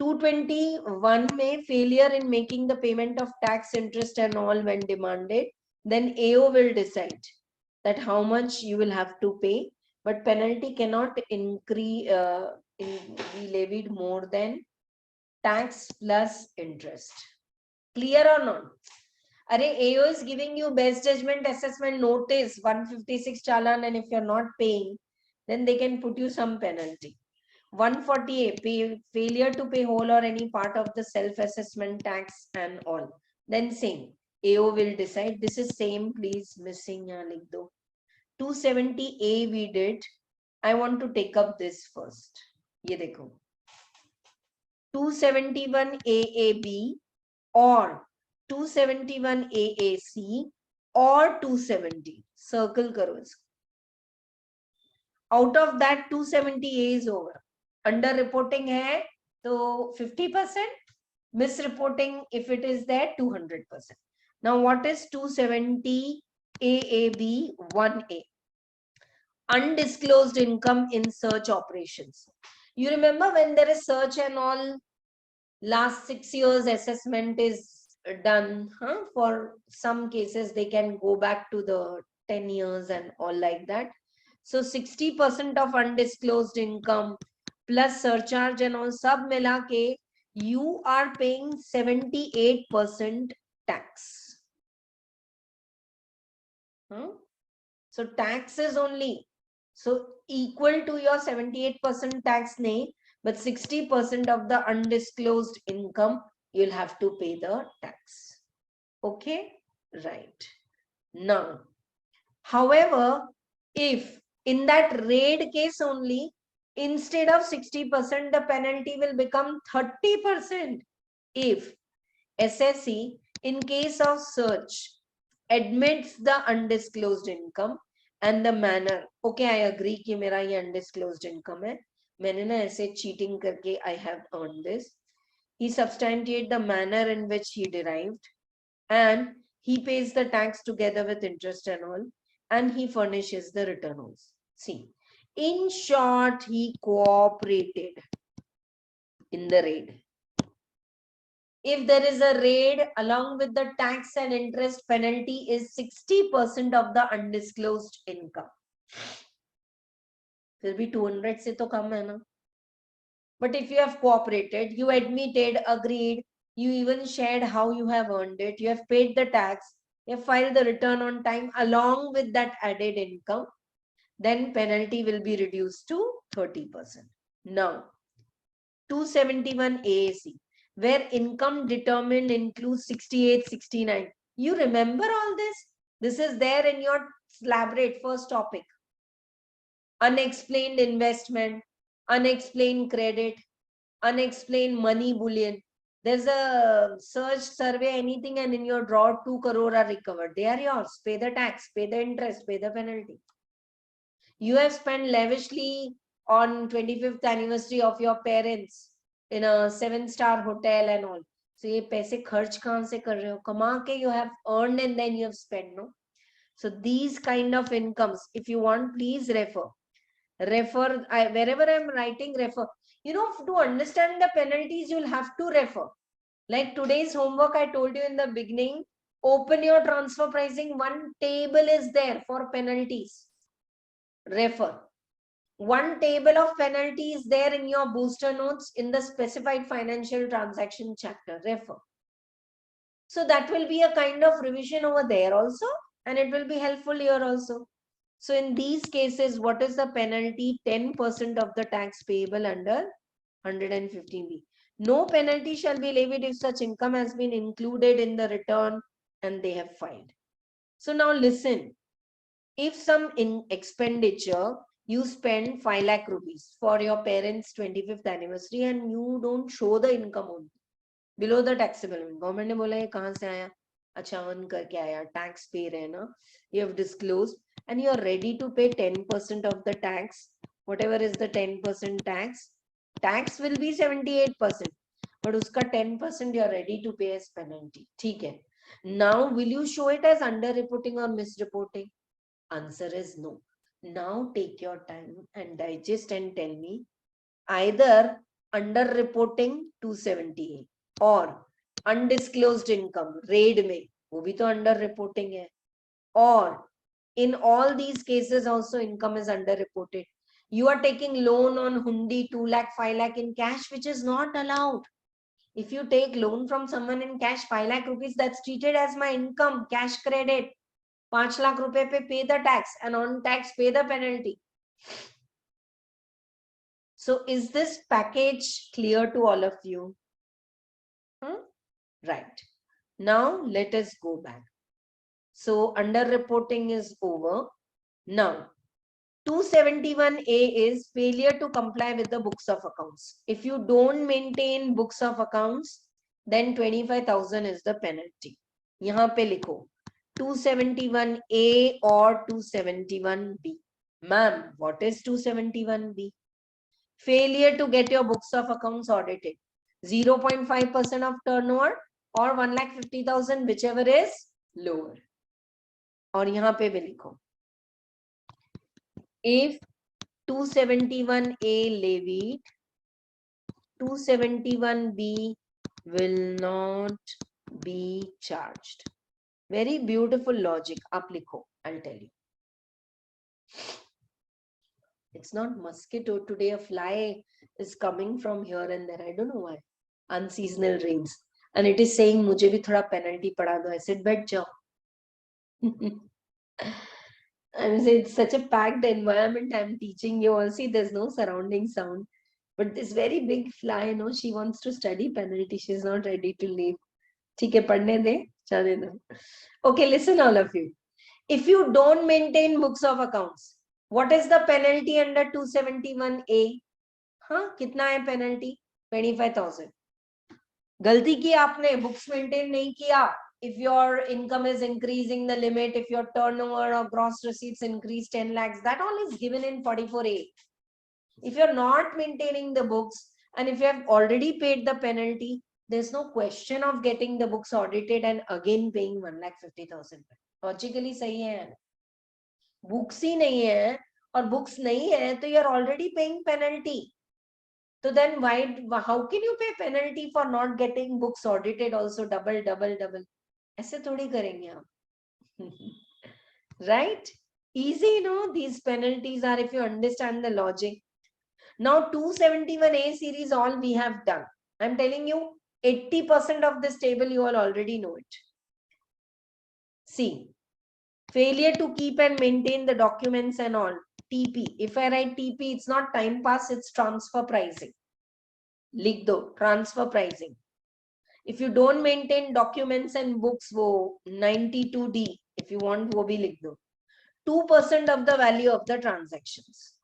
221 में failure in making the payment of tax, interest and all when demanded. Then AO will decide that how much you will have to pay. But penalty cannot increase, be levied more than tax plus interest. Clear or not? Arey, AO is giving you best judgment assessment notice 156 challan, and if you're not paying, then they can put you some penalty. 148, failure to pay whole or any part of the self-assessment tax and all. Then same, AO will decide. This is same, please missing ya likh do. 270A we did. I want to take up this first. Ye dekho. 271 AAB or 271 AAC or 270. Circle karo isko. Out of that 270A is over. Underreporting hai to 50%. Misreporting, if it is there, 200%. Now what is 270 AAB 1A? Undisclosed income in search operations. You remember when there is search and all, last 6 years assessment is done. For some cases, they can go back to the 10 years and all like that. So 60% of undisclosed income plus surcharge and all sub mila ke, you are paying 78% tax. So tax is only, so equal to your 78% tax nahi, but 60% of the undisclosed income, you'll have to pay the tax. Okay, right. Now, however, if in that raid case only, instead of 60%, the penalty will become 30%. If SSE, in case of search, admits the undisclosed income and the manner, okay, I agree कि मेरा ये undisclosed income है, मैंने ना ऐसे cheating करके I have earned this. He substantiate the manner in which he derived, and he pays the tax together with interest and all, and he furnishes the returns. See, in short, he cooperated in the raid. If there is a raid, along with the tax and interest, penalty is 60% of the undisclosed income. फिर भी 200 से तो कम है ना. But if you have cooperated, you admitted, agreed, you even shared how you have earned it, you have paid the tax, you have filed the return on time along with that added income, then penalty will be reduced to 30%. Now, 271 AAC, where income determined includes 68, 69. You remember all this? This is there in your slab rate, first topic. Unexplained investment, unexplained credit, unexplained money bullion. There's a search, survey, anything, and in your drawer 2 crore are recovered. They are yours. Pay the tax, pay the interest, pay the penalty. You have spent lavishly on 25th anniversary of your parents in a 7-star hotel and all. So ये पैसे खर्च कहाँ से कर रहे हो? कमा के you have earned and then you have spent, no? So these kind of incomes, if you want, please refer. Wherever I'm writing, refer. You know, to understand the penalties, you'll have to refer. Like today's homework, I told you in the beginning, open your transfer pricing. One table is there for penalties. Refer. One table of penalty is there in your booster notes in the specified financial transaction chapter. Refer. So that will be a kind of revision over there also, and it will be helpful here also. So in these cases, what is the penalty? 10% of the tax payable under 115B. No penalty shall be levied if such income has been included in the return and they have filed. So now listen, if some expenditure, you spend 5 lakh rupees for your parents' 25th anniversary and you don't show the income only, below the taxable income. Government ने बोला ये कहाँ से आया? अच्छा earn करके आया, tax pay रहे ना, you have disclosed and you are ready to pay 10% of the tax, whatever is the 10% tax will be 78%, but उसका 10% you are ready to pay as penalty. ठीक है. Now will you show it as under-reporting or misreporting? Answer is no. Now take your time and digest and tell me either under-reporting 278 or undisclosed income raid में वो भी तो under reporting है, or in all these cases also income is under reported. You are taking loan on hundi 2 lakh 5 lakh in cash, which is not allowed. If you take loan from someone in cash 5 lakh rupees, that's treated as my income, cash credit. 5 lakh rupees pe pay the tax, and on tax pay the penalty. So is this package clear to all of you? Right. Now let us go back. So under-reporting is over. Now 271A is failure to comply with the books of accounts. If you don't maintain books of accounts, then 25,000 is the penalty. यहाँ पे लिखो 271A or 271B. Ma'am, what is 271B? Failure to get your books of accounts audited. 0.5% of turnover or 1,50,000, whichever is lower. और यहाँ पे भी लिखो if 271A levied, 271B will not be charged. Very beautiful logic. Aap likho, I'll tell you. It's not mosquito today. A fly is coming from here and there. I don't know why. Unseasonal rains. And it is saying, मुझे भी थोड़ा penalty पढ़ा दो. I said, बैठ जाओ. And it's such a packed environment. I'm teaching you all. See, there's no surrounding sound. But this very big fly, no, she wants to study penalty. She's not ready to leave. ठीक है, पढ़ने दे, चले दो. Okay, listen all of you. If you don't maintain books of accounts, what is the penalty under 271A? हाँ, कितना है penalty? 25,000. गलती की आपने, books maintain नहीं किया. If your income is increasing the limit, if your turnover or gross receipts increase 10 lakhs, that all is given in 44A. If you're not maintaining the books and if you have already paid the penalty, there's no question of getting the books audited and again paying 1,50,000. Logically सही है. Books ही नहीं है और books नहीं है तो you're already paying penalty. So then how can you pay penalty for not getting books audited also? Double. ऐसे थोड़ी करेंगे आप. Right? Easy, no? These penalties are if you understand the logic. Now 271A series all we have done. I'm telling you 80% of this table you all already know it. See, failure to keep and maintain the documents and all. TP. If I write TP, it's not time pass, it's transfer pricing. लिख दो transfer pricing. If you don't maintain documents and books, वो 92D. If you want, वो भी लिख दो. 2% of the value of the transactions.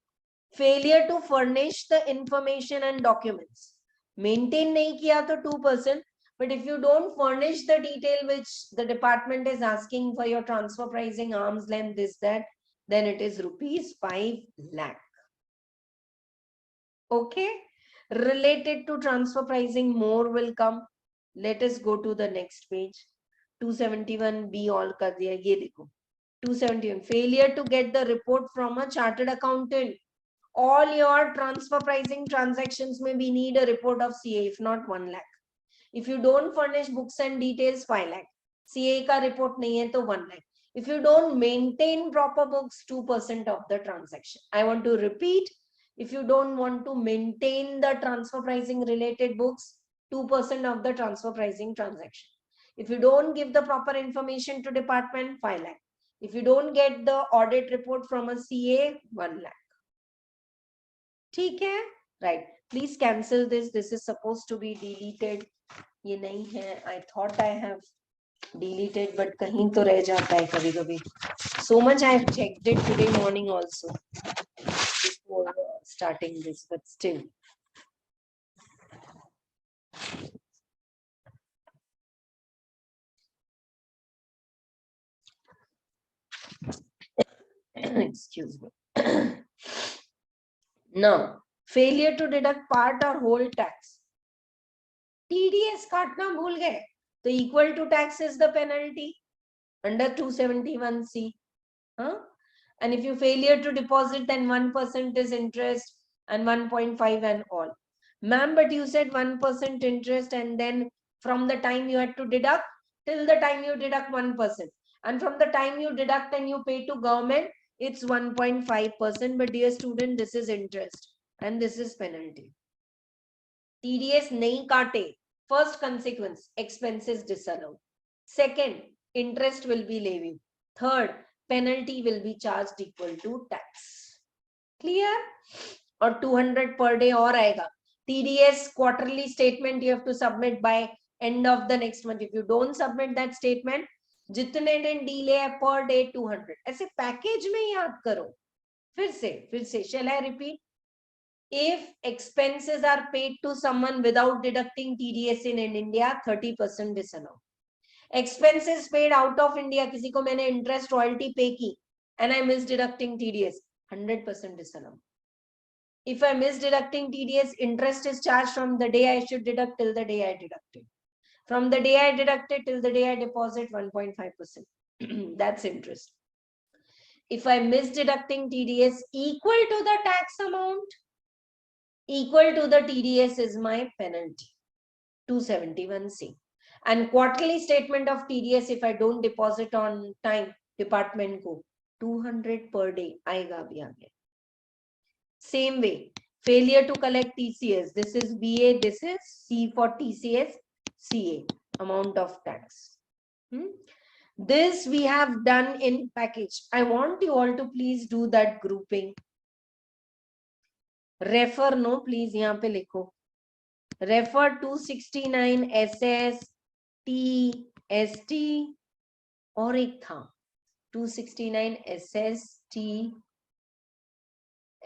Failure to furnish the information and documents. Maintain नहीं किया तो 2%. But if you don't furnish the detail which the department is asking for your transfer pricing, arm's length, this, that, then it is rupees 5 lakh. Okay. Related to transfer pricing, more will come. Let us go to the next page. 271B all कर दिया. ये देखो. 271. Failure to get the report from a chartered accountant. All your transfer pricing transactions may be need a report of CA, if not 1 lakh. If you don't furnish books and details, 5 lakh. CA का report नहीं है तो 1 lakh. If you don't maintain proper books, 2% of the transaction. I want to repeat. If you don't want to maintain the transfer pricing related books, 2% of the transfer pricing transaction. If you don't give the proper information to department, 5 lakh. If you don't get the audit report from a CA, 1 lakh. ठीक है? Right. Please cancel this. This is supposed to be deleted. ये नहीं है. I thought I have deleted, but कहीं तो रह जाता है कभी-कभी. So much I have checked it today morning also before starting this, but still. Excuse me. Now, failure to deduct part or whole tax. TDS काटना भूल गए तो equal to tax is the penalty under 271C. And if you failure to deposit, then 1% is interest and 1.5 and all. Ma'am, but you said 1% interest and then from the time you had to deduct till the time you deduct 1%. And from the time you deduct and you pay to government, it's 1.5%. But dear student, this is interest and this is penalty. TDS nahi kaate. First consequence, expenses disallowed. Second, interest will be levied. Third, penalty will be charged equal to tax. Clear? Or 200 per day or aega. TDS quarterly statement you have to submit by end of the next month. If you don't submit that statement, जितने दिन delay है per day 200. ऐसे package में याद करो. फिर से. Shall I repeat? If expenses are paid to someone without deducting TDS in India, 30% disallowed. Expenses paid out of India, किसी को मैंने interest royalty pay की and I miss deducting TDS, 100% disallowed. If I miss deducting TDS, interest is charged from the day I should deduct till the day I deducted. From the day I deducted till the day I deposit, 1.5%. That's interest. If I miss deducting TDS equal to the tax amount, equal to the TDS is my penalty, 271C. And quarterly statement of TDS, if I don't deposit on time, department ko 200 per day, aayega bhi aage. Same way, failure to collect TCS. This is BA, this is C for TCS, CA, amount of tax. This we have done in package. I want you all to please do that grouping. Refer, no, please, yahan pe likho. Refer 269 SS, T, ST, और एक था 269 SS, T,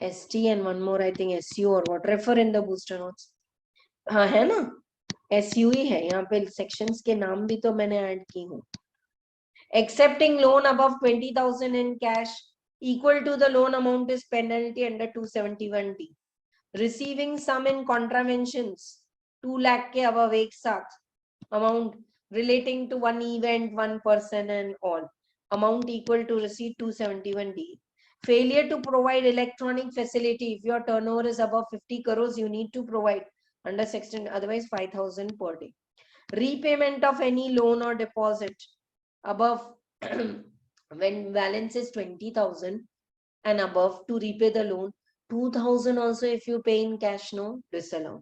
ST and one more I think SU or what. Refer in the booster notes. हाँ है ना, SU ही है. यहाँ पे sections के नाम भी तो मैंने ऐड की हूँ. Accepting loan above 20,000 in cash equal to the loan amount is penalty under 271D. Receiving sum in contraventions 2 lakh के above एक साथ amount relating to one event, one person and all. Amount equal to receipt 271D. Failure to provide electronic facility. If your turnover is above 50 crores, you need to provide under section, otherwise 5,000 per day. Repayment of any loan or deposit above when balance is 20,000 and above to repay the loan. 2,000 also if you pay in cash, no, disallowed.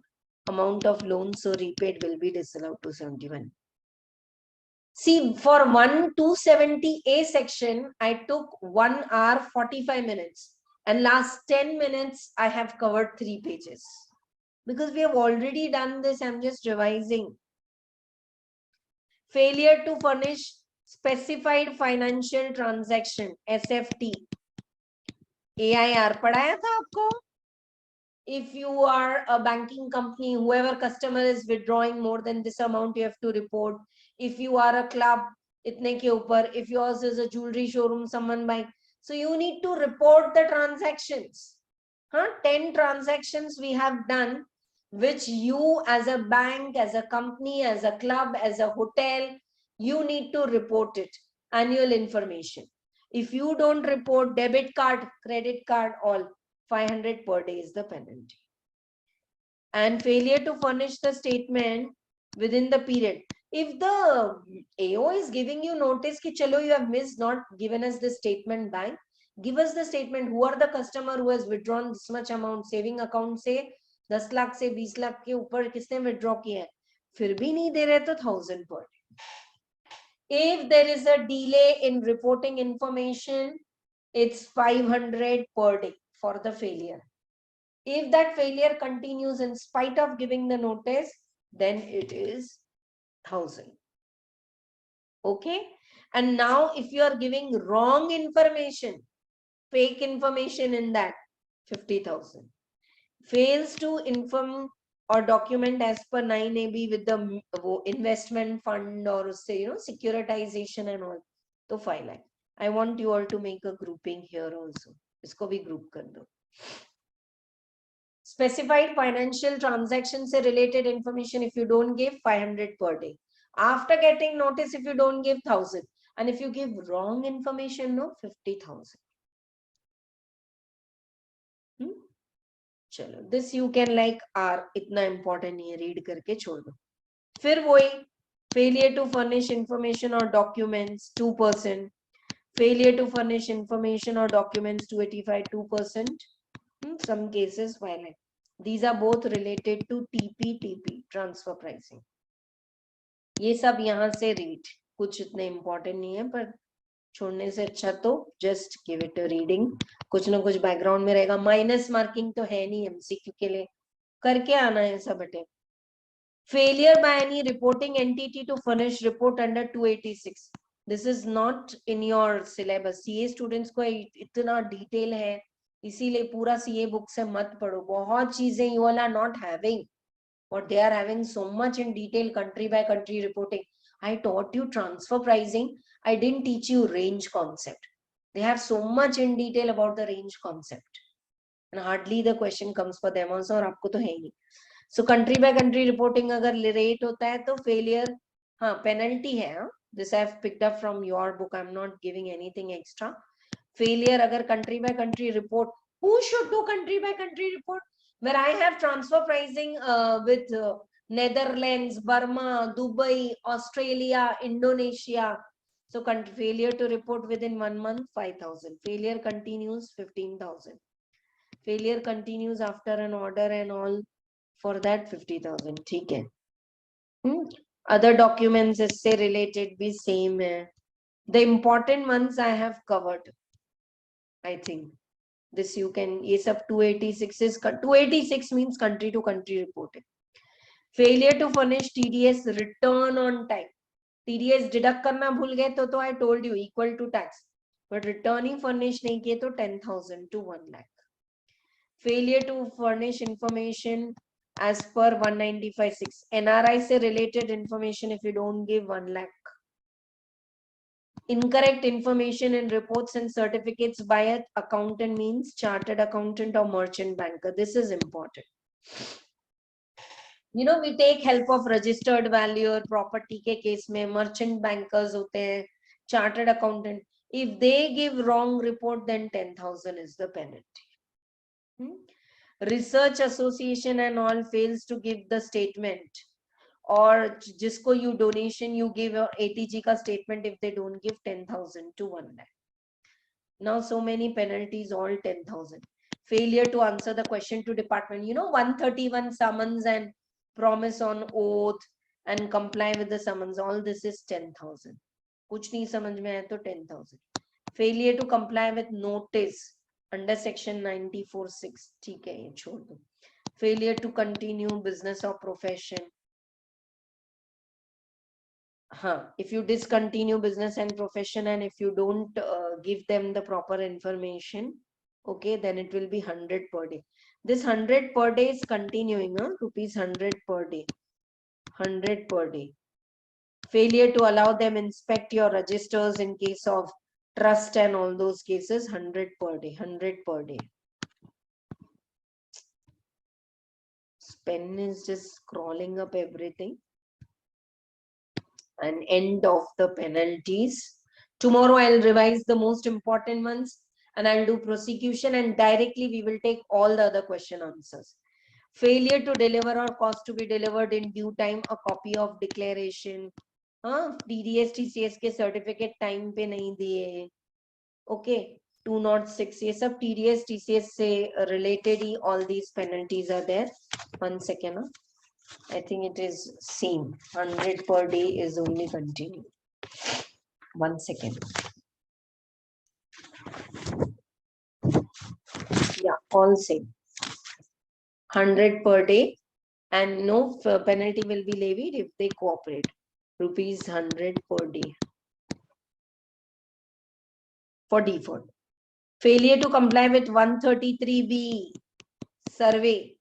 Amount of loan so repaid will be disallowed. 271. See, for 270A section, I took 1 hour 45 minutes. And last 10 minutes, I have covered 3 pages. Because we have already done this, I'm just revising. Failure to furnish specified financial transaction, SFT. AIR, पढ़ाया था आपको? If you are a banking company, whoever customer is withdrawing more than this amount, you have to report. If you are a club, itne ke upar. If yours is a jewelry showroom, someone buying. So you need to report the transactions. 10 transactions we have done, which you as a bank, as a company, as a club, as a hotel, you need to report it. Annual information. If you don't report debit card, credit card, all, 500 per day is the penalty. And failure to furnish the statement within the period. If the AO is giving you notice ki chalo you have missed, not given us the statement bank, give us the statement. Who are the customer who has withdrawn this much amount? Saving account se 10 lakh se 20 lakh ke upar kisne withdraw kiya hai? Fir bhi nahi de rahe to 1,000 per day. If there is a delay in reporting information, it's 500 per day for the failure. If that failure continues in spite of giving the notice, then it is 1,000. Okay. And now if you are giving wrong information, fake information in that, 50,000. Fails to inform or document as per 9AB with the investment fund or say, securitization and all, to 5 lakh. I want you all to make a grouping here also. Isko bhi group kar do. Specified financial transactions se related information, if you don't give, 500 per day. After getting notice, if you don't give, 1,000. And if you give wrong information, no, 50,000. Chalo, this you can like R, itna important nahi hai, read karke chhod do. Fir wohi, failure to furnish information or documents, 2%. Failure to furnish information or documents, 285, 2%. Some cases, 5 lakh. These are both related to TP, transfer pricing. ये सब यहाँ से read, कुछ इतने important नहीं है, पर छोड़ने से अच्छा तो just give it a reading. कुछ ना कुछ background में रहेगा. Minus marking तो है नहीं MCQ के लिए, करके आना है सब बेटे. Failure by any reporting entity to furnish report under 286. This is not in your syllabus. CA students को इतना detail है, इसीलिए पूरा CA book से मत पढ़ो. बहुत चीजें you all are not having. What they are having so much in detail, country by country reporting. I taught you transfer pricing. I didn't teach you range concept. They have so much in detail about the range concept. And hardly the question comes for them also, और आपको तो है ही. So country by country reporting अगर rate होता है तो failure, हाँ penalty है. This I have picked up from your book. I'm not giving anything extra. Failure अगर country by country report. Who should do country by country report? Where I have transfer pricing with Netherlands, Burma, Dubai, Australia, Indonesia. So failure to report within 1 month, 5,000. Failure continues, 15,000. Failure continues after an order and all, for that 50,000. ठीक है. Other documents इससे related भी same है. The important ones I have covered, I think. This you can, ये सब 286 is, 286 means country to country reporting. Failure to furnish TDS return on time. TDS deduct करना भूल गए तो I told you equal to tax. But returning furnish नहीं किए तो 10,000 to 1 lakh. Failure to furnish information as per 195(6). NRI से related information if you don't give 1 lakh. Incorrect information in reports and certificates by an accountant means chartered accountant or merchant banker. This is important. We take help of registered valuer, property के case में merchant bankers होते हैं, chartered accountant. If they give wrong report, then 10,000 is the penalty. Research association and all fails to give the statement, or जिसको you donation you give ATG का statement, if they don't give 10,000 to 1 lakh. Now so many penalties, all 10,000. Failure to answer the question to department, 131 summons and promise on oath and comply with the summons, all this is 10,000. कुछ नहीं समझ में आया तो 10,000. Failure to comply with notice under section 94(6), ठीक है, ये छोड़ दो. Failure to continue business or profession. If you discontinue business and profession, and if you don't give them the proper information, okay, then it will be 100 per day. This 100 per day is continuing, rupees 100 per day. 100 per day. Failure to allow them inspect your registers in case of trust and all those cases, 100 per day. 100 per day. Pen is just scrolling up everything. And end of the penalties. Tomorrow I'll revise the most important ones and I'll do prosecution, and directly we will take all the other question answers. Failure to deliver or cause to be delivered in due time a copy of declaration. TDS TCS के certificate time पे नहीं दिए. Okay, 206, ये सब TDS TCS से related he all these penalties are there. 1 second. I think it is same. 100 per day is only continue. 1 second. Yeah, all same. 100 per day, and no penalty will be levied if they cooperate. Rupees 100 per day. For default. Failure to comply with 133B survey,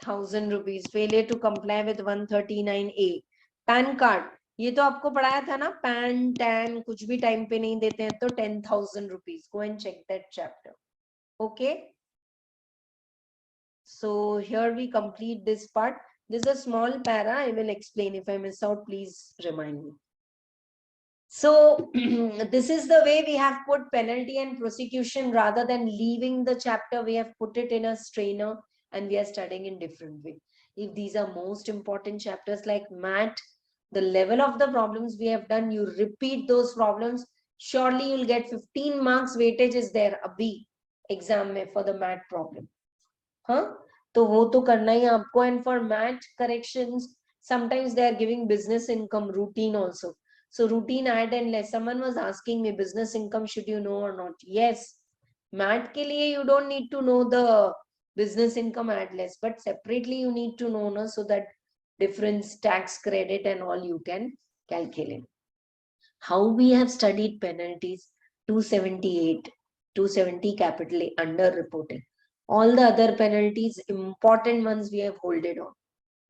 1,000 rupees. Failure to comply with 139A. PAN card, ये तो आपको पढ़ाया था ना, pan tan कुछ भी time पे नहीं देते हैं तो 10,000 rupees. Go and check that chapter. Okay. So here we complete this part. This is a small para. I will explain. If I miss out, please remind me. So this is the way we have put penalty and prosecution. Rather than leaving the chapter, we have put it in a strainer and we are studying in different way. If these are most important chapters like math, the level of the problems we have done, you repeat those problems, surely you'll get 15 marks weightage is there abhi exam mein for the math problem. तो वो तो करना ही आपको. And for math corrections, sometimes they are giving business income routine also. So routine add and less. Someone was asking me, business income should you know or not? Yes. Math ke liye you don't need to know the business income add less, but separately you need to know, no, so that difference, tax credit and all you can calculate. How we have studied penalties, 278, 270 capital A under-reported. All the other penalties, important ones we have holded on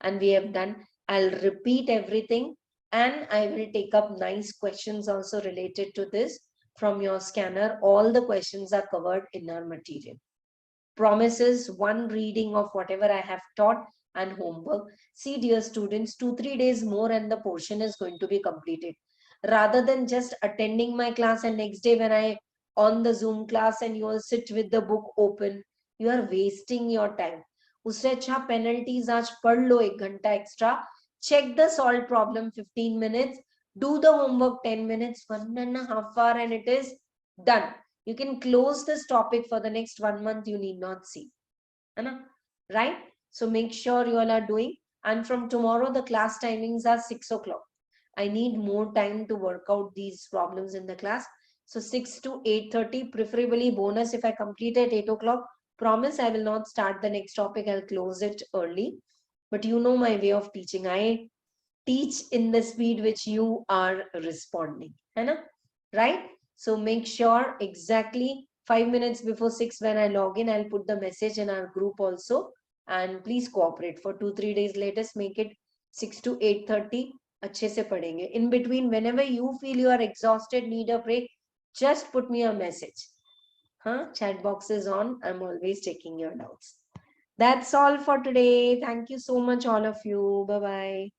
and we have done. I'll repeat everything and I will take up nice questions also related to this from your scanner. All the questions are covered in our material. Promises, one reading of whatever I have taught and homework. See, dear students, 2-3 days more and the portion is going to be completed. Rather than just attending my class and next day when I on the Zoom class and you all sit with the book open, you are wasting your time. उससे अच्छा penalties आज पढ़ लो 1 घंटा extra. Check the solved problem 15 minutes. Do the homework 10 minutes, 1.5 hours, and it is done. You can close this topic for the next 1 month. You need not see. Right? So make sure you all are doing. And from tomorrow, the class timings are 6 o'clock. I need more time to work out these problems in the class. So 6 to 8:30, preferably bonus if I complete at 8 o'clock. Promise I will not start the next topic. I'll close it early. But you know my way of teaching. I teach in the speed which you are responding. Right? So make sure exactly 5 minutes before 6 when I log in, I'll put the message in our group also. And please cooperate for 2-3 days. Latest make it 6 to 8:30. अच्छे से पढ़ेंगे. In between, whenever you feel you are exhausted, need a break, just put me a message. Chat box is on. I'm always taking your doubts. That's all for today. Thank you so much, all of you. Bye-bye.